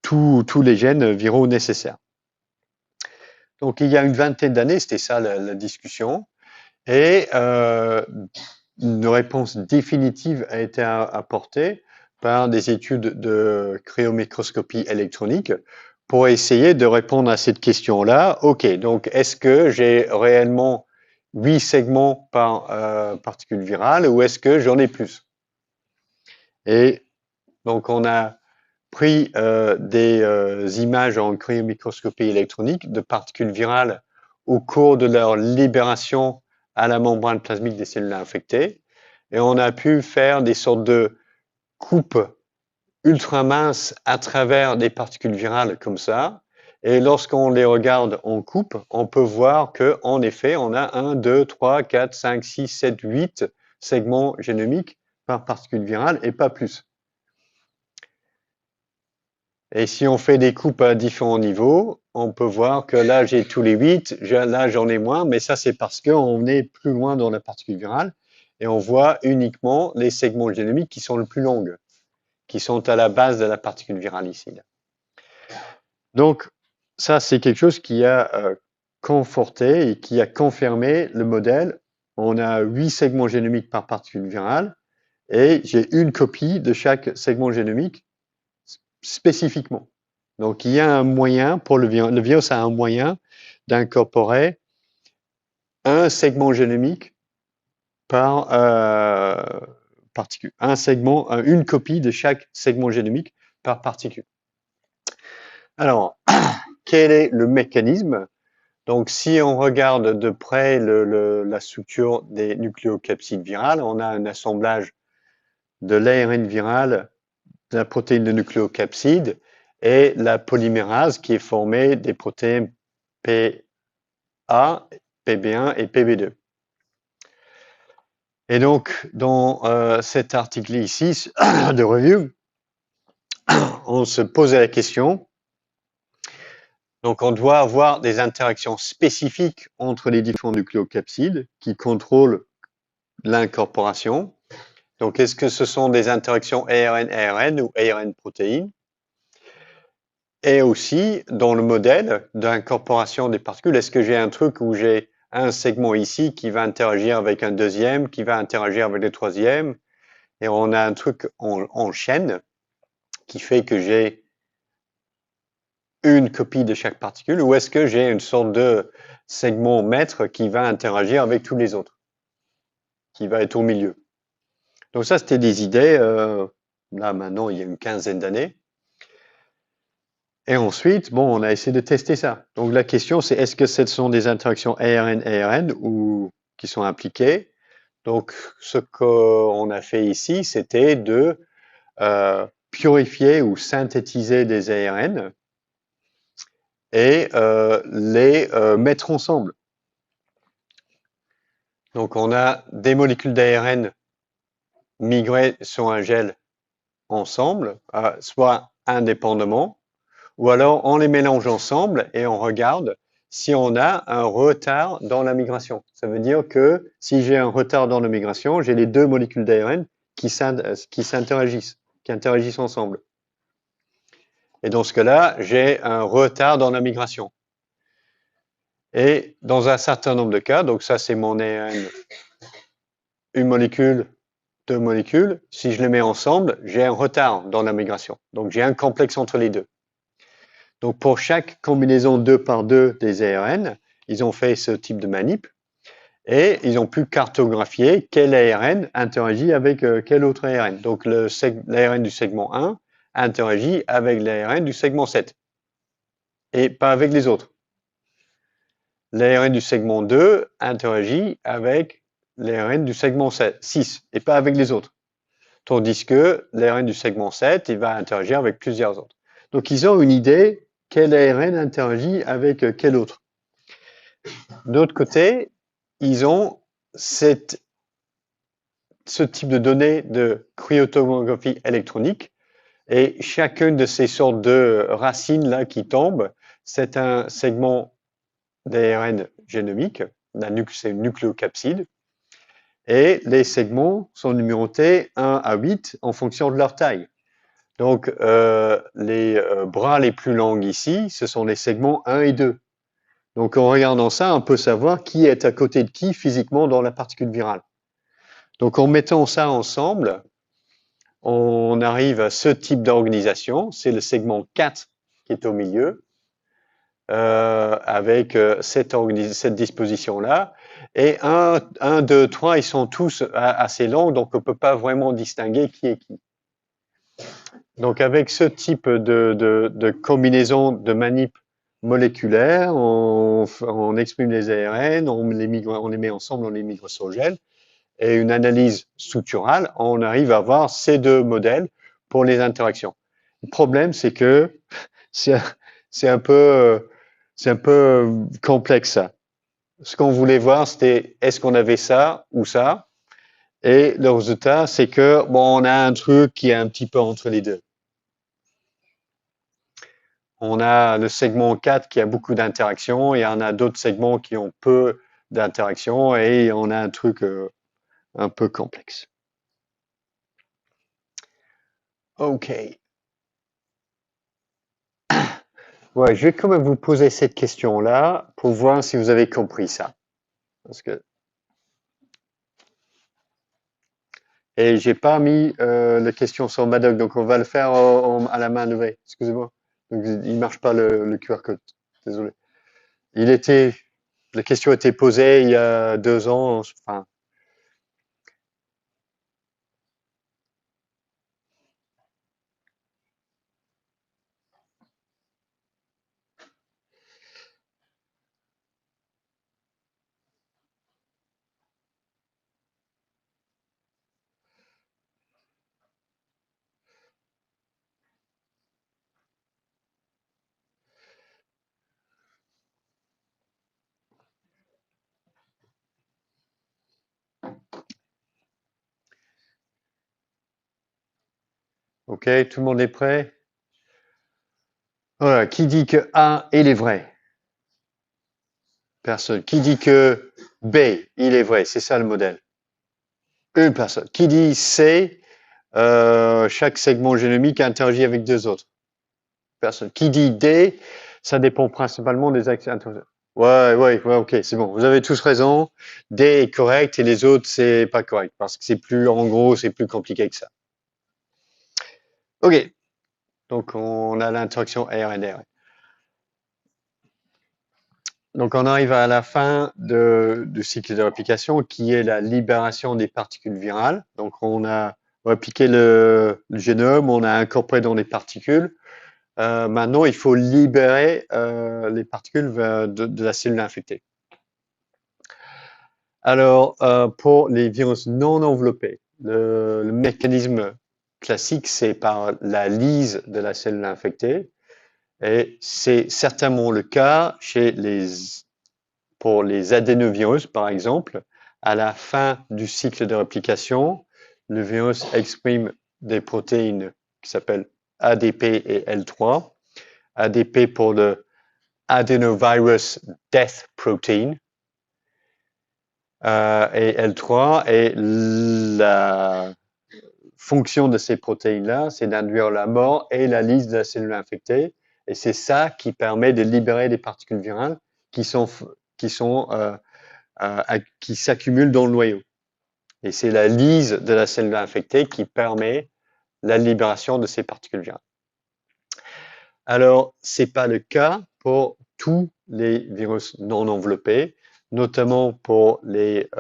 tous les gènes viraux nécessaires. Donc, il y a une vingtaine d'années, c'était ça la discussion. Et une réponse définitive a été apportée par des études de cryomicroscopie électronique pour essayer de répondre à cette question-là. OK, donc est-ce que j'ai réellement 8 segments par particule virale ou est-ce que j'en ai plus? Et donc, on a pris des images en cryomicroscopie électronique de particules virales au cours de leur libération à la membrane plasmique des cellules infectées. Et on a pu faire des sortes de coupes ultra minces à travers des particules virales comme ça. Et lorsqu'on les regarde en coupe, on peut voir qu'en effet, on a 1, 2, 3, 4, 5, 6, 7, 8 segments génomiques par particule virale et pas plus. Et si on fait des coupes à différents niveaux, on peut voir que là, j'ai tous les 8, là, j'en ai moins, mais ça, c'est parce qu'on est plus loin dans la particule virale et on voit uniquement les segments génomiques qui sont les plus longs, qui sont à la base de la particule virale ici. Donc, ça, c'est quelque chose qui a conforté et qui a confirmé le modèle. On a 8 segments génomiques par particule virale et j'ai une copie de chaque segment génomique spécifiquement. Donc, il y a un moyen pour le virus a un moyen d'incorporer un segment génomique par particule, une copie de chaque segment génomique par particule. Alors, quel est le mécanisme? Donc, si on regarde de près la structure des nucléocapsides virales, on a un assemblage de l'ARN viral, de la protéine de nucléocapside et la polymérase qui est formée des protéines PA, PB1 et PB2. Et donc, dans cet article ici de review, on se posait la question. Donc, on doit avoir des interactions spécifiques entre les différents nucléocapsides qui contrôlent l'incorporation. Donc, est-ce que ce sont des interactions ARN-ARN ou ARN-protéines? Et aussi, dans le modèle d'incorporation des particules, est-ce que j'ai un truc où j'ai un segment ici qui va interagir avec un deuxième, qui va interagir avec le troisième, et on a un truc en chaîne qui fait que j'ai une copie de chaque particule, ou est-ce que j'ai une sorte de segment maître qui va interagir avec tous les autres, qui va être au milieu? Donc ça, c'était des idées, là maintenant, il y a une quinzaine d'années. Et ensuite, bon, on a essayé de tester ça. Donc la question, c'est est-ce que ce sont des interactions ARN-ARN ou qui sont impliquées? Donc, ce qu'on a fait ici, c'était de purifier ou synthétiser des ARN et les mettre ensemble. Donc, on a des molécules d'ARN migrées sur un gel ensemble, soit indépendamment, ou alors on les mélange ensemble et on regarde si on a un retard dans la migration. Ça veut dire que si j'ai un retard dans la migration, j'ai les deux molécules d'ARN qui s'interagissent, qui interagissent ensemble. Et dans ce cas-là, j'ai un retard dans la migration. Et dans un certain nombre de cas, donc ça c'est mon ARN, une molécule, deux molécules, si je les mets ensemble, j'ai un retard dans la migration. Donc j'ai un complexe entre les deux. Donc pour chaque combinaison 2 par 2 des ARN, ils ont fait ce type de manip et ils ont pu cartographier quel ARN interagit avec quel autre ARN. Donc l'ARN du segment 1 interagit avec l'ARN du segment 7 et pas avec les autres. L'ARN du segment 2 interagit avec l'ARN du segment 6 et pas avec les autres. Tandis que l'ARN du segment 7, il va interagir avec plusieurs autres. Donc ils ont une idée quel ARN interagit avec quel autre. D'autre côté, ils ont ce type de données de cryotomographie électronique et chacune de ces sortes de racines là qui tombent, c'est un segment d'ARN génomique, c'est une nucléocapside, et les segments sont numérotés 1 à 8 en fonction de leur taille. Donc les bras les plus longs ici, ce sont les segments 1 et 2. Donc en regardant ça, on peut savoir qui est à côté de qui physiquement dans la particule virale. Donc en mettant ça ensemble, on arrive à ce type d'organisation, c'est le segment 4 qui est au milieu, avec cette disposition-là. Et 1, 2, 3, ils sont tous assez longs, donc on ne peut pas vraiment distinguer qui est qui. Donc avec ce type de combinaison de manip moléculaire, on exprime les ARN, on les met ensemble, on les migre sur le gel, et une analyse structurale, on arrive à avoir ces deux modèles pour les interactions. Le problème, c'est que c'est un peu complexe ça. Ce qu'on voulait voir, c'était est-ce qu'on avait ça ou ça, et le résultat, c'est que bon, on a un truc qui est un petit peu entre les deux. On a le segment 4 qui a beaucoup d'interactions et on a d'autres segments qui ont peu d'interactions et on a un truc un peu complexe. OK. Ouais, je vais quand même vous poser cette question-là pour voir si vous avez compris ça. Parce que... Et j'ai pas mis la question sur Madoc, donc on va le faire à la main levée. Excusez-moi. Donc, il marche pas le QR code. Désolé. La question était posée il y a 2 ans. Enfin, OK, tout le monde est prêt? Voilà, qui dit que A, il est vrai? Personne. Qui dit que B, il est vrai? C'est ça le modèle. Une personne. Qui dit C, chaque segment génomique interagit avec 2 autres? Personne. Qui dit D, ça dépend principalement des axes. Ouais, ok, c'est bon. Vous avez tous raison. D est correct et les autres, c'est pas correct parce que c'est plus, en gros, c'est plus compliqué que ça. Ok. Donc, on a l'interaction ARN-ARN. Donc, on arrive à la fin du cycle de réplication qui est la libération des particules virales. Donc, on a répliqué le génome, on a incorporé dans les particules. Maintenant, il faut libérer les particules de la cellule infectée. Alors, pour les virus non enveloppés, le mécanisme classique, c'est par la lyse de la cellule infectée. Et c'est certainement le cas pour les adénovirus, par exemple. À la fin du cycle de réplication, le virus exprime des protéines qui s'appellent ADP et L3. ADP pour le Adenovirus Death Protein, et L3. Et la fonction de ces protéines-là, c'est d'induire la mort et la lyse de la cellule infectée. Et c'est ça qui permet de libérer des particules virales qui s'accumulent dans le noyau. Et c'est la lyse de la cellule infectée qui permet la libération de ces particules virales. Alors, ce n'est pas le cas pour tous les virus non enveloppés, notamment pour les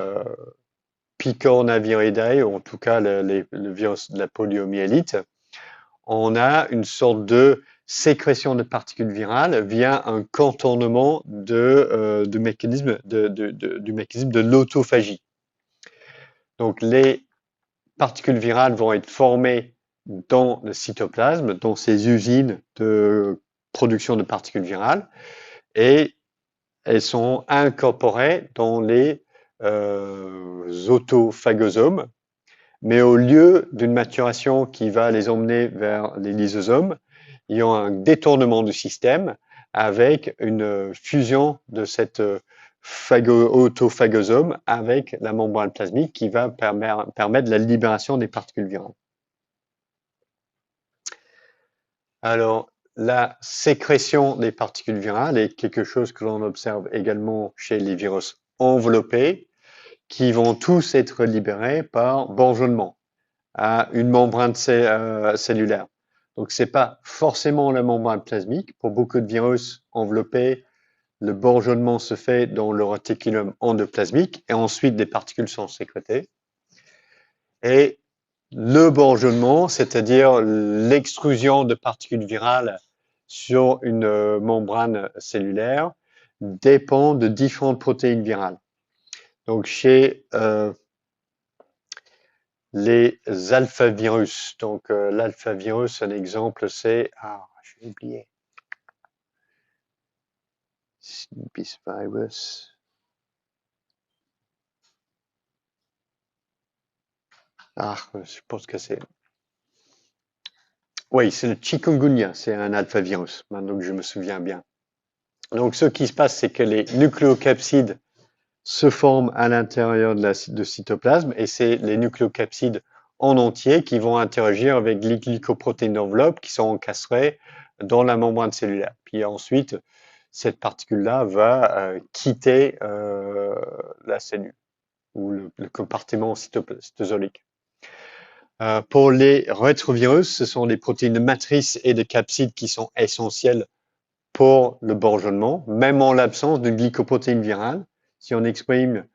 Picornaviridae, ou en tout cas le virus de la poliomyélite. On a une sorte de sécrétion de particules virales via un contournement du mécanisme de l'autophagie. Donc, les particules virales vont être formées dans le cytoplasme, dans ces usines de production de particules virales, et elles sont incorporées dans les autophagosomes, mais au lieu d'une maturation qui va les emmener vers les lysosomes, il y a un détournement du système avec une fusion de cette autophagosome avec la membrane plasmique qui va permettre la libération des particules virales. Alors, la sécrétion des particules virales est quelque chose que l'on observe également chez les virus enveloppés qui vont tous être libérés par bourgeonnement à une membrane cellulaire. Donc, ce n'est pas forcément la membrane plasmique. Pour beaucoup de virus enveloppés, le bourgeonnement se fait dans le réticulum endoplasmique et ensuite des particules sont sécrétées. Et le bourgeonnement, c'est-à-dire l'extrusion de particules virales sur une membrane cellulaire, dépend de différentes protéines virales. Donc, chez les alphavirus, donc l'alphavirus, un exemple, c'est... Ah, j'ai oublié. Snoopy's virus. Ah, je pense que c'est... Oui, c'est le chikungunya, c'est un alphavirus, maintenant que je me souviens bien. Donc, ce qui se passe, c'est que les nucléocapsides se forment à l'intérieur de cytoplasme et c'est les nucléocapsides en entier qui vont interagir avec les glycoprotéines d'enveloppe qui sont encastrées dans la membrane cellulaire. Puis ensuite, cette particule-là va quitter la cellule ou le compartiment cytosolique. Pour les rétrovirus, ce sont les protéines de matrice et de capsides qui sont essentielles pour le bourgeonnement, même en l'absence de glycoprotéine virale. Si on exprime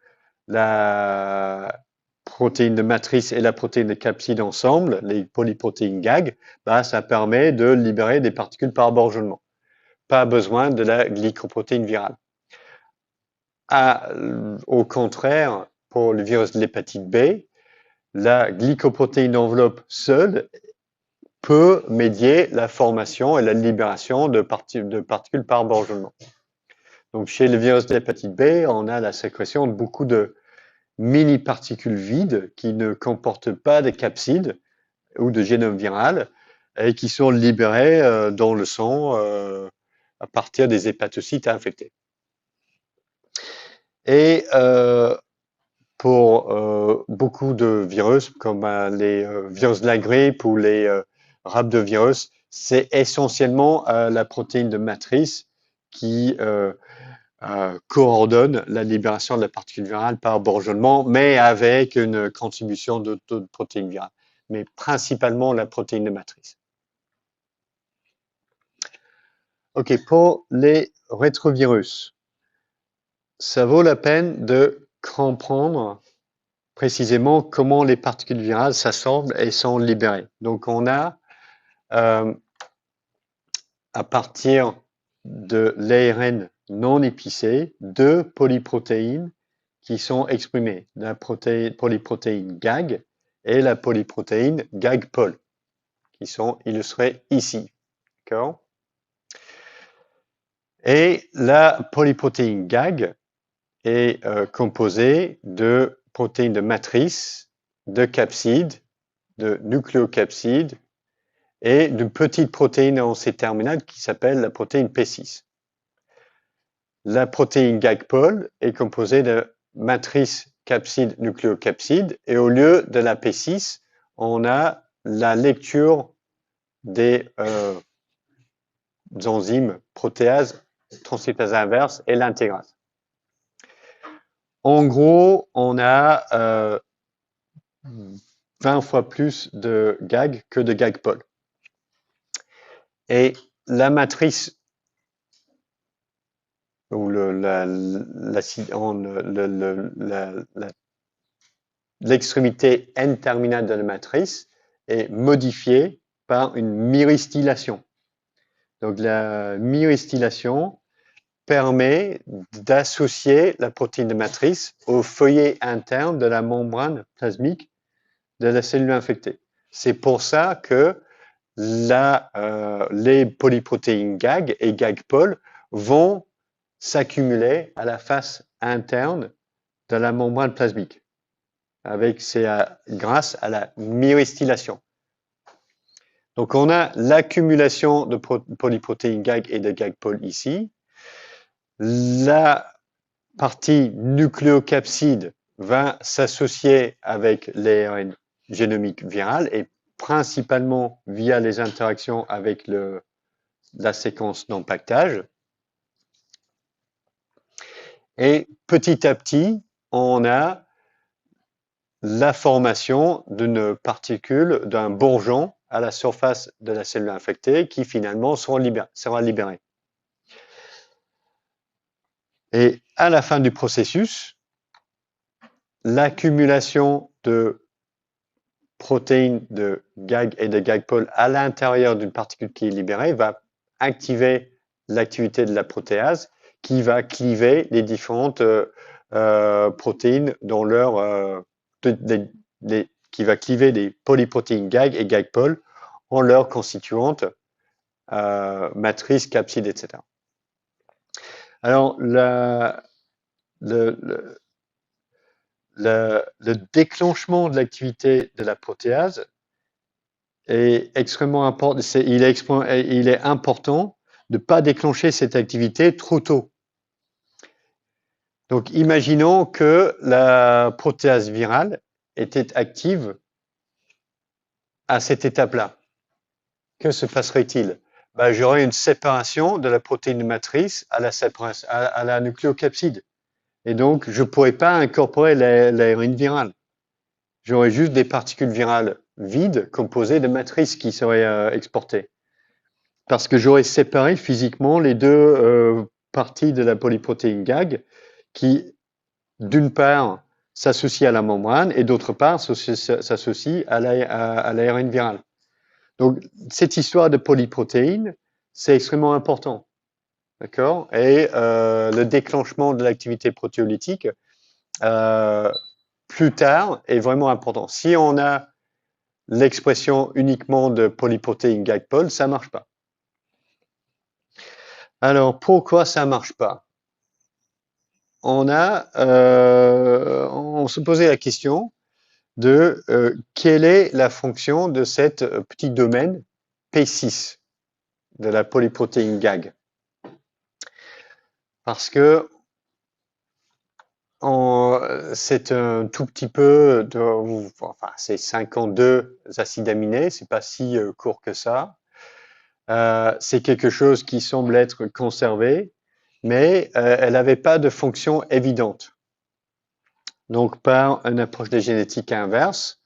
la protéine de matrice et la protéine de capside ensemble, les polyprotéines GAG, bah, ça permet de libérer des particules par bourgeonnement. Pas besoin de la glycoprotéine virale. Au contraire, pour le virus de l'hépatite B, la glycoprotéine d'enveloppe seule peut médier la formation et la libération de particules par bourgeonnement. Donc, chez le virus de l'hépatite B, on a la sécrétion de beaucoup de mini-particules vides qui ne comportent pas de capsides ou de génome viral et qui sont libérées dans le sang à partir des hépatocytes infectés. Et pour beaucoup de virus, comme les virus de la grippe ou les rhabdovirus, c'est essentiellement la protéine de matrice qui coordonne la libération de la particule virale par bourgeonnement, mais avec une contribution de protéines virales, mais principalement la protéine de matrice. OK, pour les rétrovirus, ça vaut la peine de comprendre précisément comment les particules virales s'assemblent et sont libérées. Donc, on a, à partir de l'ARN non épicé, deux polyprotéines qui sont exprimées, la polyprotéine GAG et la polyprotéine GAG-POL, qui sont illustrées ici. D'accord? Et la polyprotéine GAG est composée de protéines de matrice, de capsides, de nucléocapsides et d'une petite protéine en C-terminal qui s'appelle la protéine P6. La protéine GAG-POL est composée de matrice, capside, nucléocapside et au lieu de la P6, on a la lecture des enzymes protéases, transcriptase inverse et l'intégrase. En gros, on a 20 fois plus de GAG que de GAG-POL. Et la matrice ou l'extrémité N-terminale de la matrice est modifiée par une myristylation. Donc la myristylation permet d'associer la protéine de matrice au feuillet interne de la membrane plasmique de la cellule infectée. C'est pour ça que les polyprotéines GAG et GAG-POL vont s'accumuler à la face interne de la membrane plasmique grâce à la myristylation. Donc on a l'accumulation de polyprotéines GAG et de GAG-POL ici. La partie nucléocapside va s'associer avec l'ARN génomique viral et principalement via les interactions avec la séquence d'empaquetage. Et petit à petit, on a la formation d'une particule, d'un bourgeon à la surface de la cellule infectée qui finalement sera libéré. Et à la fin du processus, l'accumulation de protéines de GAG et de GAG-POL à l'intérieur d'une particule qui est libérée va activer l'activité de la protéase qui va cliver les différentes protéines dans leur qui va cliver les polyprotéines GAG et GAG-POL en leurs constituantes matrice, capside, etc. Alors, le déclenchement de l'activité de la protéase est extrêmement important. Il est important de ne pas déclencher cette activité trop tôt. Donc, imaginons que la protéase virale était active à cette étape-là. Que se passerait-il? J'aurais une séparation de la protéine matrice à la nucléocapside. Et donc, je ne pourrais pas incorporer l'ARN viral. J'aurais juste des particules virales vides composées de matrices qui seraient exportées. Parce que j'aurais séparé physiquement les deux parties de la polyprotéine GAG qui, d'une part, s'associent à la membrane et d'autre part, s'associent à l'ARN viral. Donc, cette histoire de polyprotéines, c'est extrêmement important. D'accord? Et le déclenchement de l'activité protéolytique, plus tard, est vraiment important. Si on a l'expression uniquement de polyprotéines GAG-POL, ça ne marche pas. Alors, pourquoi ça ne marche pas? On se posait la question de quelle est la fonction de cette petit domaine P6 de la polyprotéine GAG. Parce que c'est un tout petit peu, c'est 52 acides aminés, c'est pas si court que ça. C'est quelque chose qui semble être conservé, mais elle n'avait pas de fonction évidente. Donc, par une approche de génétique inverse,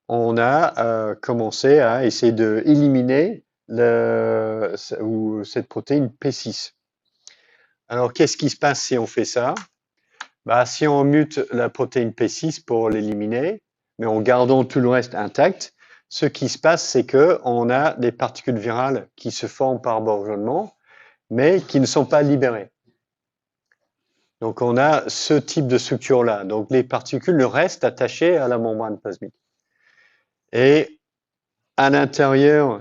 on a commencé à essayer d'éliminer cette protéine P6. Alors, qu'est-ce qui se passe si on fait ça? Si on mute la protéine P6 pour l'éliminer, mais en gardant tout le reste intact, ce qui se passe, c'est qu'on a des particules virales qui se forment par bourgeonnement, mais qui ne sont pas libérées. Donc, on a ce type de structure-là. Donc, les particules restent attachées à la membrane plasmique. Et à l'intérieur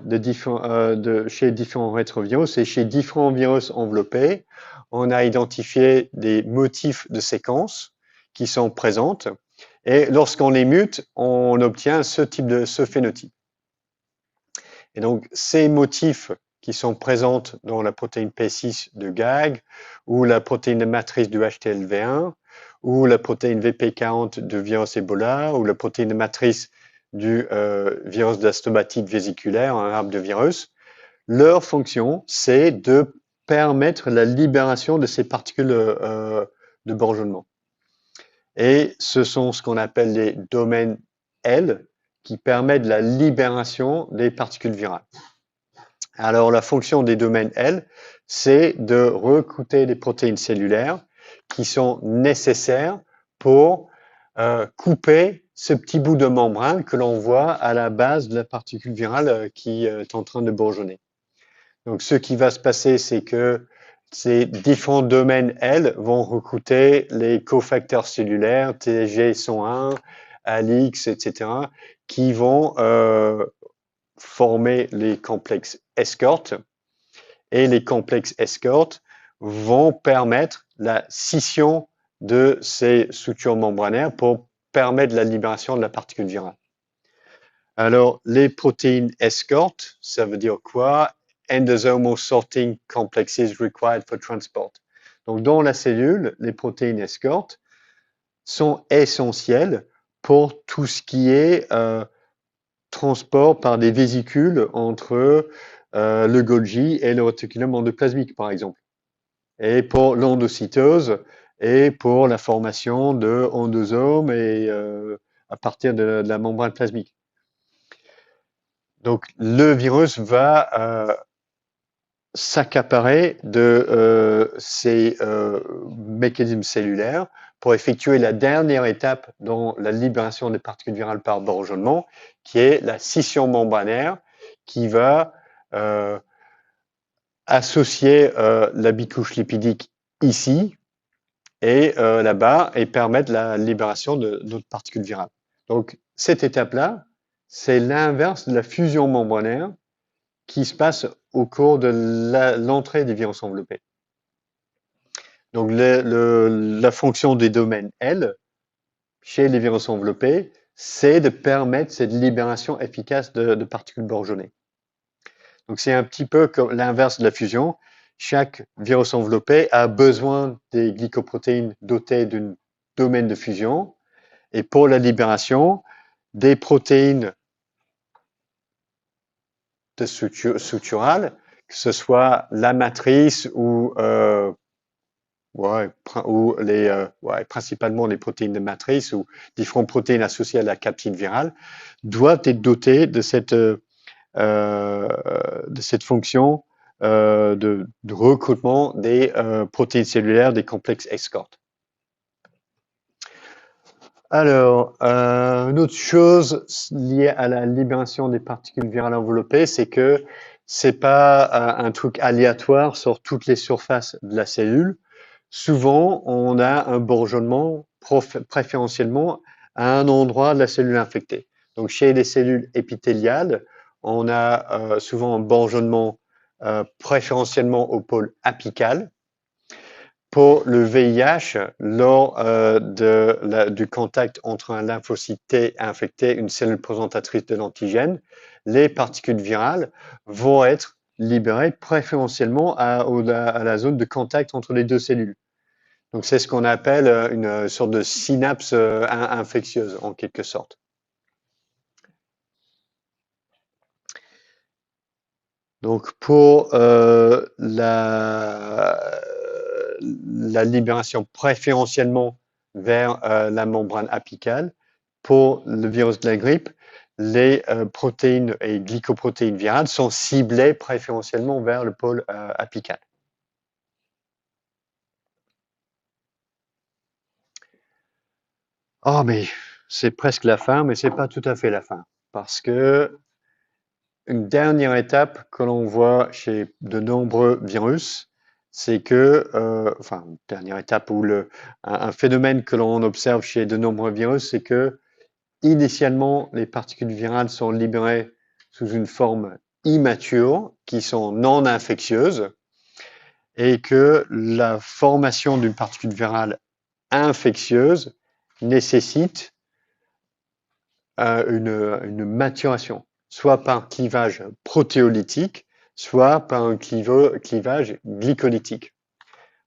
chez différents rétrovirus et chez différents virus enveloppés, on a identifié des motifs de séquence qui sont présentes. Et lorsqu'on les mute, on obtient ce phénotype. Et donc, ces motifs qui sont présents dans la protéine P6 de GAG, ou la protéine de matrice du HTLV1, ou la protéine VP40 du virus Ebola, ou la protéine de matrice du virus de la stomatite vésiculaire, un arbre de virus, leur fonction, c'est de permettre la libération de ces particules de bourgeonnement. Et ce sont ce qu'on appelle les domaines L, qui permettent la libération des particules virales. Alors, la fonction des domaines L, c'est de recruter des protéines cellulaires qui sont nécessaires pour couper ce petit bout de membrane que l'on voit à la base de la particule virale qui est en train de bourgeonner. Donc, ce qui va se passer, c'est que ces différents domaines L vont recruter les cofacteurs cellulaires, TG101, ALIX, etc., qui vont former les complexes escorte, et les complexes escorte vont permettre la scission de ces structures membranaires pour permettre la libération de la particule virale. Alors, les protéines escorte, ça veut dire quoi? Endosomal sorting complexes required for transport. Donc, dans la cellule, les protéines escorte sont essentielles pour tout ce qui est transport par des vésicules entre le Golgi et le réticulum endoplasmique, par exemple. Et pour l'endocytose et pour la formation de endosomes et à partir de la membrane plasmique. Donc, le virus va s'accaparer de ces mécanismes cellulaires pour effectuer la dernière étape dans la libération des particules virales par bourgeonnement, qui est la scission membranaire, qui va associer la bicouche lipidique ici et là-bas et permettre la libération de d'autres particules virales. Donc, cette étape-là, c'est l'inverse de la fusion membranaire qui se passe au cours de l'entrée des virus enveloppés. Donc, la fonction des domaines L, chez les virus enveloppés, c'est de permettre cette libération efficace de particules bourgeonnées. Donc, c'est un petit peu comme l'inverse de la fusion. Chaque virus enveloppé a besoin des glycoprotéines dotées d'un domaine de fusion. Et pour la libération, des protéines de structurales, que ce soit la matrice ou principalement les protéines de matrice ou différentes protéines associées à la capside virale, doivent être dotées de cette fonction de recrutement des protéines cellulaires des complexes escort. Alors, une autre chose liée à la libération des particules virales enveloppées, c'est que c'est pas un truc aléatoire sur toutes les surfaces de la cellule. Souvent, on a un bourgeonnement préférentiellement à un endroit de la cellule infectée. Donc, chez les cellules épithéliales, on a souvent un bourgeonnement préférentiellement au pôle apical. Pour le VIH, lors du contact entre un lymphocyte T infecté et une cellule présentatrice de l'antigène, les particules virales vont être libérées préférentiellement à la zone de contact entre les deux cellules. Donc, c'est ce qu'on appelle une sorte de synapse infectieuse, en quelque sorte. Donc, pour la libération préférentiellement vers la membrane apicale, pour le virus de la grippe, les protéines et glycoprotéines virales sont ciblées préférentiellement vers le pôle apical. Oh, mais c'est presque la fin, mais c'est pas tout à fait la fin. Parce que une dernière étape que l'on voit chez de nombreux virus, c'est que, enfin, dernière étape où un phénomène que l'on observe chez de nombreux virus, c'est que initialement, les particules virales sont libérées sous une forme immature, qui sont non infectieuses, et que la formation d'une particule virale infectieuse nécessite une maturation, soit par clivage protéolytique, soit par un clivage glycolytique.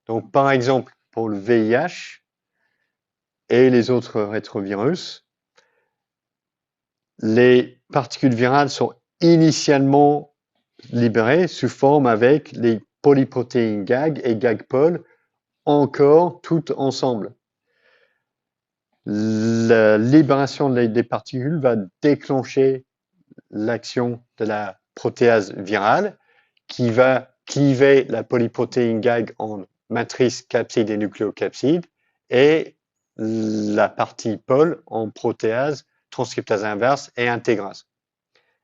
Donc, par exemple, pour le VIH et les autres rétrovirus, les particules virales sont initialement libérées sous forme avec les polyprotéines GAG et GAG-POL encore toutes ensemble. La libération des particules va déclencher l'action de la protéase virale qui va cliver la polyprotéine GAG en matrice capside et nucléocapside et la partie POL en protéase, transcriptase inverse et intégrase.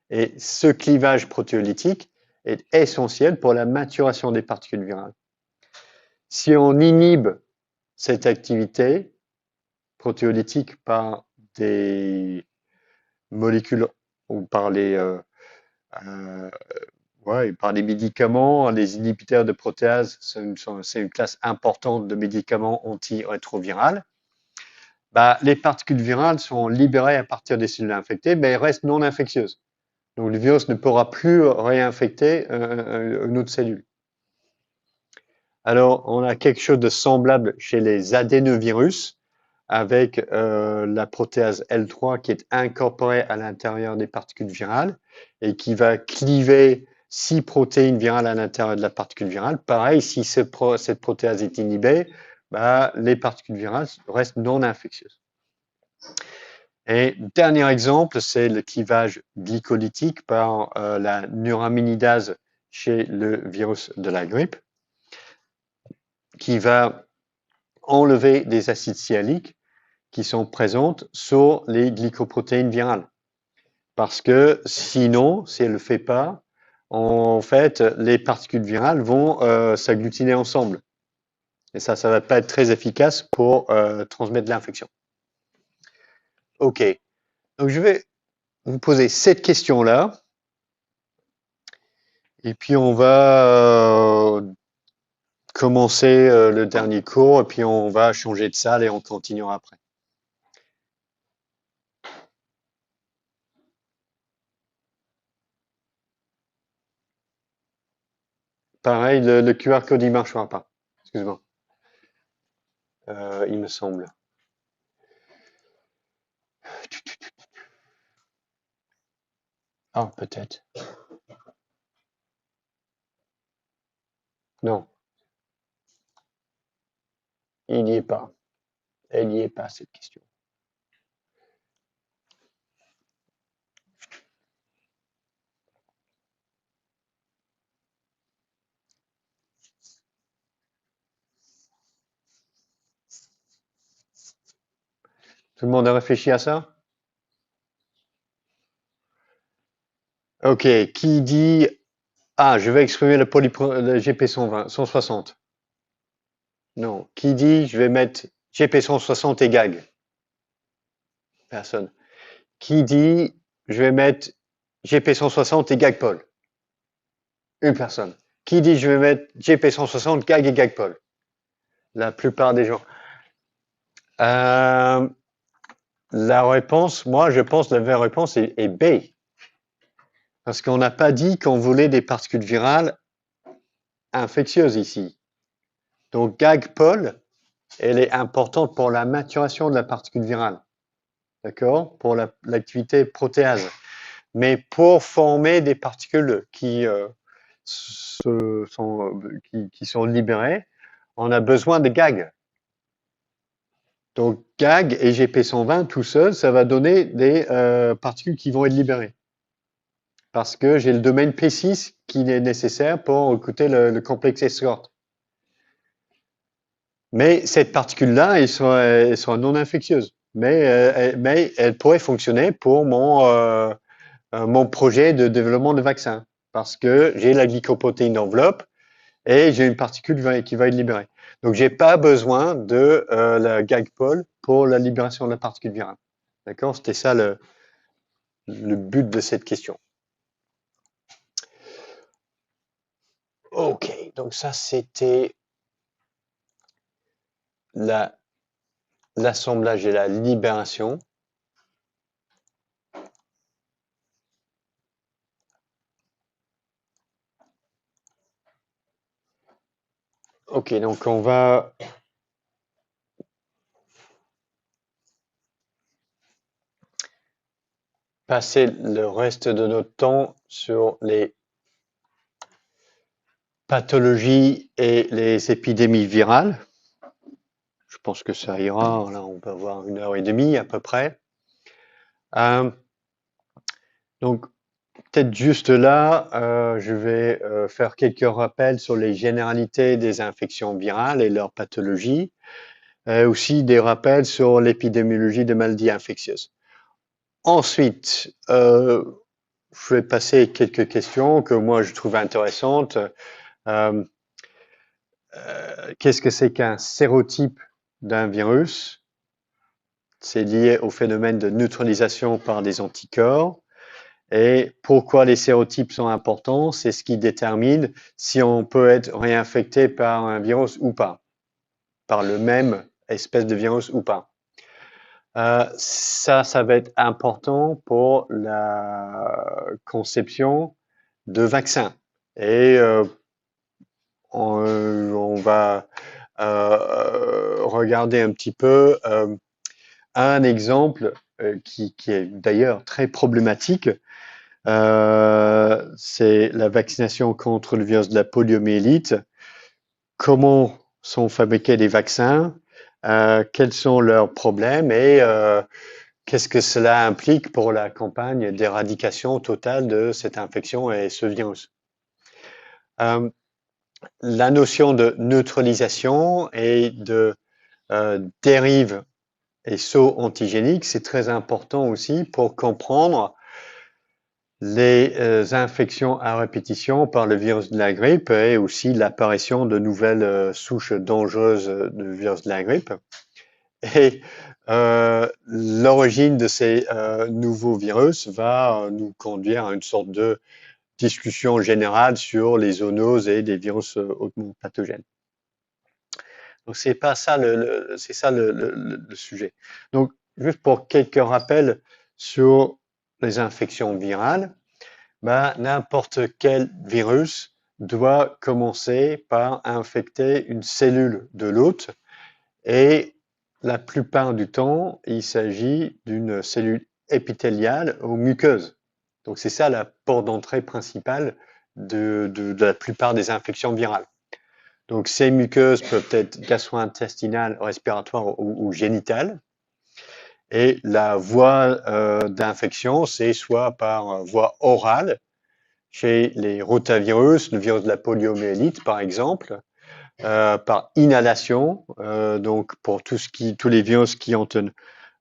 Et ce clivage protéolytique est essentiel pour la maturation des particules virales. Si on inhibe cette activité protéolytique par des molécules ou par par les médicaments, les inhibiteurs de protéase, c'est une classe importante de médicaments antirétrovirales. Bah, les particules virales sont libérées à partir des cellules infectées, mais elles restent non infectieuses. Donc le virus ne pourra plus réinfecter une autre cellule. Alors, on a quelque chose de semblable chez les adénovirus, avec la protéase L3 qui est incorporée à l'intérieur des particules virales et qui va cliver 6 protéines virales à l'intérieur de la particule virale. Pareil, si cette protéase est inhibée, bah, les particules virales restent non infectieuses. Et dernier exemple, c'est le clivage glycolytique par la neuraminidase chez le virus de la grippe, qui va enlever des acides sialiques qui sont présentes sur les glycoprotéines virales. Parce que sinon, si elle ne le fait pas, en fait, les particules virales vont s'agglutiner ensemble. Et ça ne va pas être très efficace pour transmettre l'infection. OK. Donc, je vais vous poser cette question-là. Et puis, on va commencer le dernier cours. Et puis, on va changer de salle et on continuera après. Pareil, le QR code, il ne marchera pas. Excuse-moi. Il me semble. Ah, peut-être. Non. Il n'y est pas. Elle n'y est pas, cette question. Tout le monde a réfléchi à ça? Ok, qui dit ah, je vais exprimer le GP 160. Non. Qui dit je vais mettre GP 160 et GAG? Personne. Qui dit je vais mettre GP 160 et GAG-POL? Une personne. Qui dit je vais mettre GP 160, GAG et GAG-POL? La plupart des gens. La réponse, moi je pense la vraie réponse est B. Parce qu'on n'a pas dit qu'on voulait des particules virales infectieuses ici. Donc GAG-POL, elle est importante pour la maturation de la particule virale. D'accord? Pour l'activité protéase. Mais pour former des particules qui sont libérées, on a besoin de GAG. Donc GAG et GP120 tout seul, ça va donner des particules qui vont être libérées. Parce que j'ai le domaine P6 qui est nécessaire pour recruter le complexe escorte. Mais cette particule-là, elle sera non infectieuse. Mais elle pourrait fonctionner pour mon projet de développement de vaccin. Parce que j'ai la glycoprotéine d'enveloppe et j'ai une particule qui va être libérée. Donc, j'ai pas besoin de la gag-pole pour la libération de la particule virale. D'accord? C'était ça le but de cette question. Ok, donc ça c'était l'assemblage et la libération. Ok, donc on va passer le reste de notre temps sur les pathologies et les épidémies virales. Je pense que ça ira. Là, on peut avoir 1h30 à peu près. Donc, peut-être juste là, je vais faire quelques rappels sur les généralités des infections virales et leurs pathologies, aussi des rappels sur l'épidémiologie des maladies infectieuses. Ensuite, je vais passer quelques questions que moi je trouve intéressantes. Qu'est-ce que c'est qu'un sérotype d'un virus? C'est lié au phénomène de neutralisation par des anticorps. Et pourquoi les sérotypes sont importants? C'est ce qui détermine si on peut être réinfecté par un virus ou pas, par le même espèce de virus ou pas. Ça va être important pour la conception de vaccins. Et on va regarder un petit peu un exemple qui est d'ailleurs très problématique. C'est la vaccination contre le virus de la poliomyélite. Comment sont fabriqués les vaccins? Quels sont leurs problèmes et qu'est-ce que cela implique pour la campagne d'éradication totale de cette infection et ce virus? La notion de neutralisation et de dérive et saut antigénique, c'est très important aussi pour comprendre les infections à répétition par le virus de la grippe et aussi l'apparition de nouvelles souches dangereuses de virus de la grippe. Et l'origine de ces nouveaux virus va nous conduire à une sorte de discussion générale sur les zoonoses et les virus hautement pathogènes. Donc c'est pas ça c'est ça le sujet. Donc juste pour quelques rappels sur les infections virales, n'importe quel virus doit commencer par infecter une cellule de l'hôte et la plupart du temps, il s'agit d'une cellule épithéliale ou muqueuse. Donc c'est ça la porte d'entrée principale de la plupart des infections virales. Donc ces muqueuses peuvent être gastro-intestinales, respiratoires ou génitales. Et la voie d'infection, c'est soit par voie orale, chez les rotavirus, le virus de la poliomyélite par exemple, par inhalation, donc pour tous les virus qui ont une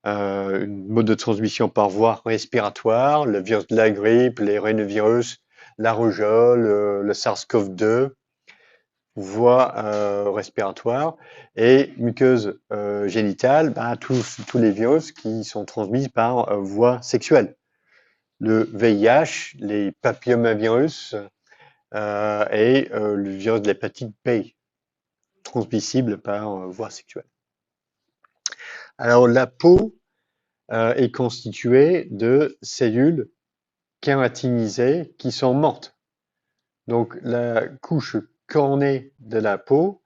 mode de transmission par voie respiratoire, le virus de la grippe, les rhinovirus, la rougeole, le SARS-CoV-2, voie respiratoire, et muqueuse génitale, tous les virus qui sont transmis par voie sexuelle. Le VIH, les papillomavirus et le virus de l'hépatite B, transmissible par voie sexuelle. Alors la peau est constituée de cellules kératinisées qui sont mortes. Donc la couche cornée de la peau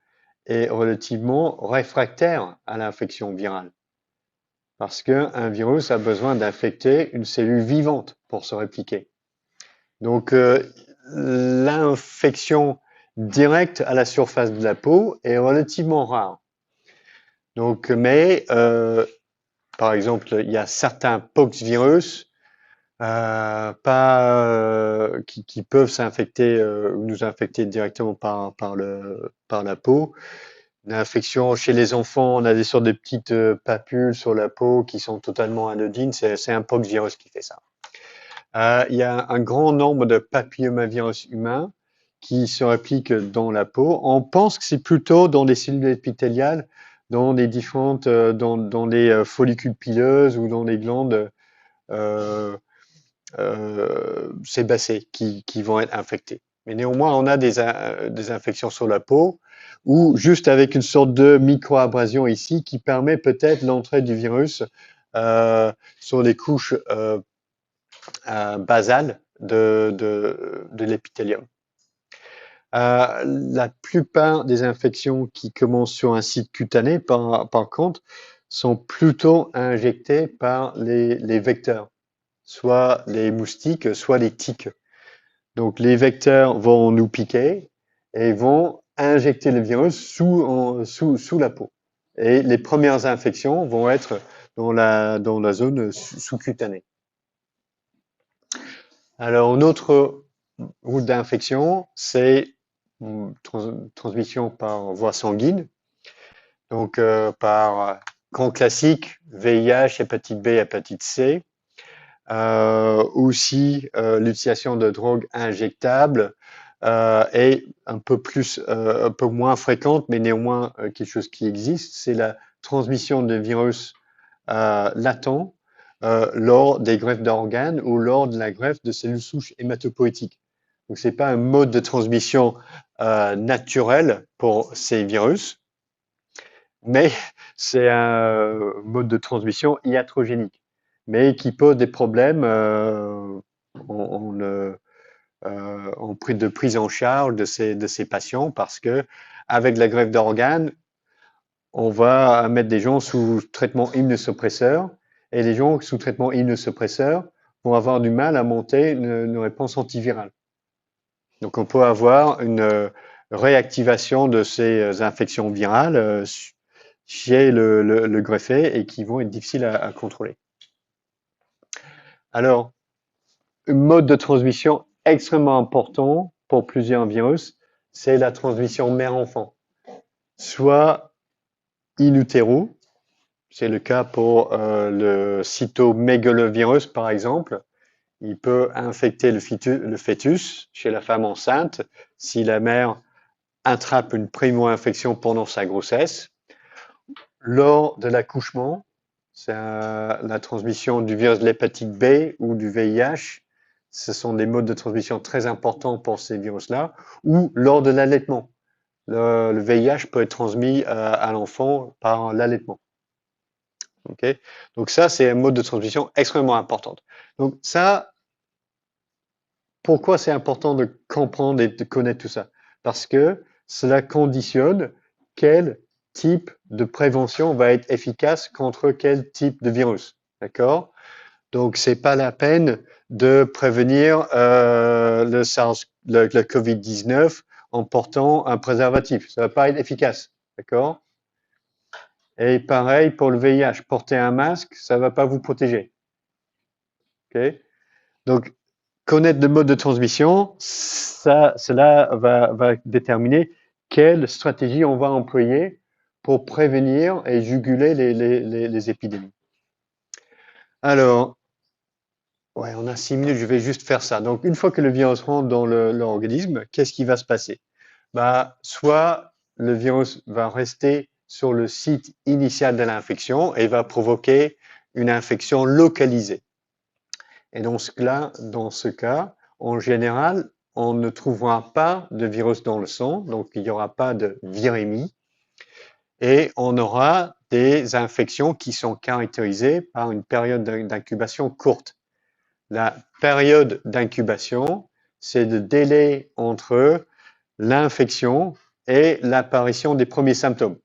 est relativement réfractaire à l'infection virale. Parce qu'un virus a besoin d'infecter une cellule vivante pour se répliquer. Donc l'infection directe à la surface de la peau est relativement rare. Donc, mais par exemple, il y a certains poxvirus qui peuvent s'infecter ou nous infecter directement par la peau. L'infection chez les enfants, on a des sortes de petites papules sur la peau qui sont totalement anodines. C'est un poxvirus qui fait ça. Il y a un grand nombre de papillomavirus humains qui se répliquent dans la peau. On pense que c'est plutôt dans les cellules épithéliales, dans les différentes, dans les follicules pileuses ou dans les glandes sébacées qui vont être infectées. Mais néanmoins, on a des infections sur la peau ou juste avec une sorte de micro-abrasion ici qui permet peut-être l'entrée du virus sur les couches basales de l'épithélium. La plupart des infections qui commencent sur un site cutané, par contre, sont plutôt injectées par les vecteurs, soit les moustiques, soit les tiques. Donc les vecteurs vont nous piquer et vont injecter le virus sous la peau. Et les premières infections vont être dans la zone sous-cutanée. Alors, une autre route d'infection, c'est transmission par voie sanguine, donc par grand classique, VIH, hépatite B, hépatite C, aussi l'utilisation de drogues injectables est un peu moins fréquente, mais néanmoins quelque chose qui existe, c'est la transmission de virus latents lors des greffes d'organes ou lors de la greffe de cellules souches hématopoïétiques. Donc, c'est pas un mode de transmission naturel pour ces virus, mais c'est un mode de transmission iatrogénique, mais qui pose des problèmes de prise en charge de ces patients parce que avec la greffe d'organes, on va mettre des gens sous traitement immunosuppresseur et les gens sous traitement immunosuppresseur vont avoir du mal à monter une réponse antivirale. Donc, on peut avoir une réactivation de ces infections virales chez le greffé et qui vont être difficiles à contrôler. Alors, un mode de transmission extrêmement important pour plusieurs virus, c'est la transmission mère-enfant. Soit in utero, c'est le cas pour le cytomégalovirus par exemple. Il peut infecter le fœtus chez la femme enceinte si la mère attrape une primo-infection pendant sa grossesse. Lors de l'accouchement, c'est la transmission du virus de l'hépatite B ou du VIH. Ce sont des modes de transmission très importants pour ces virus-là. Ou lors de l'allaitement. Le VIH peut être transmis à l'enfant par l'allaitement. Okay. Donc ça, c'est un mode de transmission extrêmement important. Donc ça, pourquoi c'est important de comprendre et de connaître tout ça? Parce que cela conditionne quel type de prévention va être efficace contre quel type de virus. D'accord? Donc, c'est pas la peine de prévenir le COVID-19 en portant un préservatif. Ça va pas être efficace. D'accord? Et pareil pour le VIH. Porter un masque, ça va pas vous protéger. OK? Donc, connaître le mode de transmission, cela va déterminer quelle stratégie on va employer pour prévenir et juguler les épidémies. Alors, ouais, on a 6 minutes, je vais juste faire ça. Donc, une fois que le virus rentre dans l'organisme, qu'est-ce qui va se passer? Bah, soit le virus va rester sur le site initial de l'infection et va provoquer une infection localisée. Et dans ce cas, en général, on ne trouvera pas de virus dans le sang, donc il n'y aura pas de virémie, et on aura des infections qui sont caractérisées par une période d'incubation courte. La période d'incubation, c'est le délai entre l'infection et l'apparition des premiers symptômes.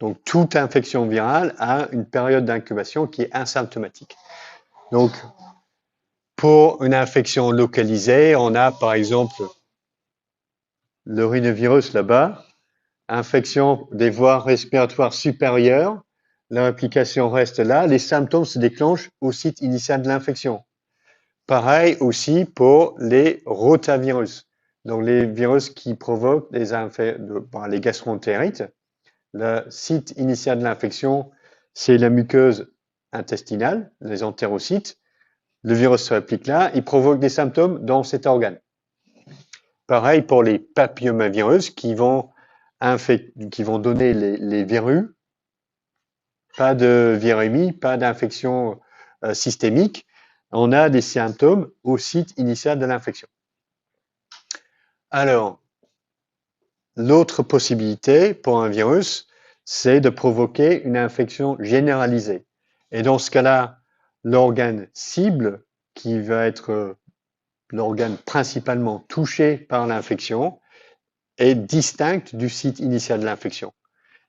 Donc, toute infection virale a une période d'incubation qui est asymptomatique. Donc, pour une infection localisée, on a par exemple le rhinovirus là-bas, infection des voies respiratoires supérieures, la réplication reste là, les symptômes se déclenchent au site initial de l'infection. Pareil aussi pour les rotavirus, donc les virus qui provoquent les gastroentérites. Le site initial de l'infection, c'est la muqueuse intestinale, les entérocytes. Le virus se réplique là, il provoque des symptômes dans cet organe. pareil pour les papillomavirus qui vont donner les virus. Pas de virémie, pas d'infection systémique. On a des symptômes au site initial de l'infection. Alors, l'autre possibilité pour un virus, c'est de provoquer une infection généralisée. Et dans ce cas-là, l'organe cible, qui va être l'organe principalement touché par l'infection, est distinct du site initial de l'infection.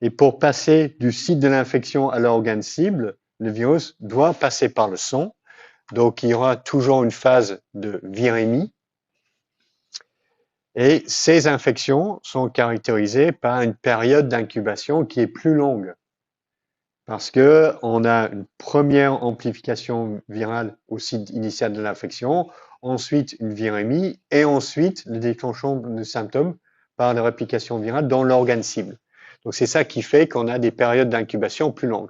Et pour passer du site de l'infection à l'organe cible, le virus doit passer par le sang. Donc, il y aura toujours une phase de virémie. Et ces infections sont caractérisées par une période d'incubation qui est plus longue. Parce qu'on a une première amplification virale au site initial de l'infection, ensuite une virémie, et ensuite le déclenchement de symptômes par la réplication virale dans l'organe cible. Donc c'est ça qui fait qu'on a des périodes d'incubation plus longues.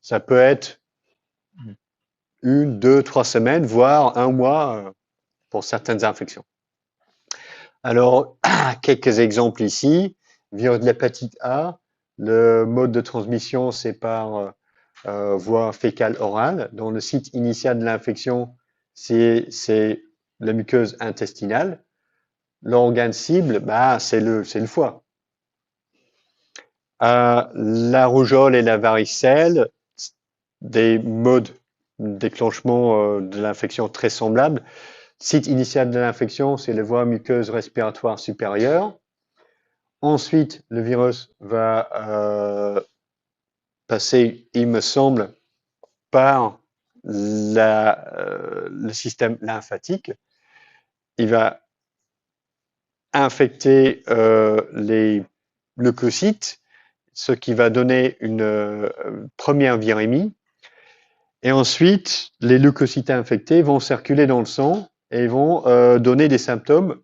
Ça peut être 1, 2, 3 semaines, voire 1 mois pour certaines infections. Alors, quelques exemples ici. Virus de l'hépatite A, le mode de transmission, c'est par voie fécale orale. Dans le site initial de l'infection, c'est la muqueuse intestinale. L'organe cible, c'est le foie. La rougeole et la varicelle, des modes de déclenchement de l'infection très semblables. Site initial de l'infection, c'est les voies muqueuses respiratoires supérieures. Ensuite, le virus va passer, il me semble, par le système lymphatique. Il va infecter les leucocytes, ce qui va donner une première virémie. Et ensuite, les leucocytes infectés vont circuler dans le sang et vont donner des symptômes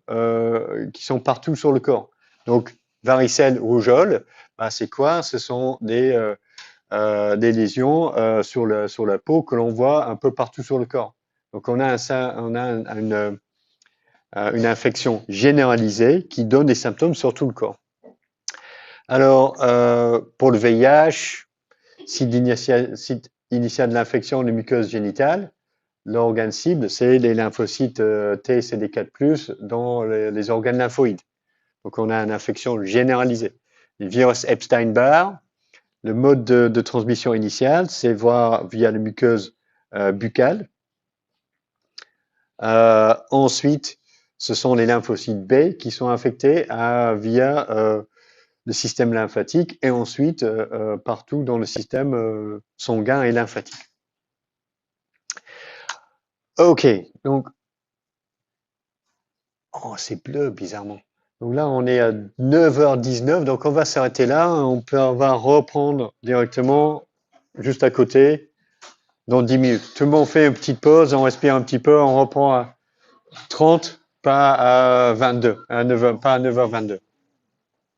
qui sont partout sur le corps. Donc, varicelle, rougeole, c'est quoi? Ce sont des lésions sur la peau que l'on voit un peu partout sur le corps. Donc, on a une infection généralisée qui donne des symptômes sur tout le corps. Alors, pour le VIH, site initial de l'infection des muqueuses génitales, l'organe cible, c'est les lymphocytes T CD4+, dans les organes lymphoïdes. Donc, on a une infection généralisée. Les virus Epstein-Barr, le mode de transmission initial, c'est via les muqueuses buccales. Ensuite, ce sont les lymphocytes B qui sont infectés via le système lymphatique et ensuite partout dans le système sanguin et lymphatique. Ok, donc c'est bleu bizarrement. Donc là, on est à 9h19, donc on va s'arrêter là. On va reprendre directement juste à côté dans 10 minutes. Tout le monde fait une petite pause, on respire un petit peu, on reprend à 30, pas à 22, pas à 9h22.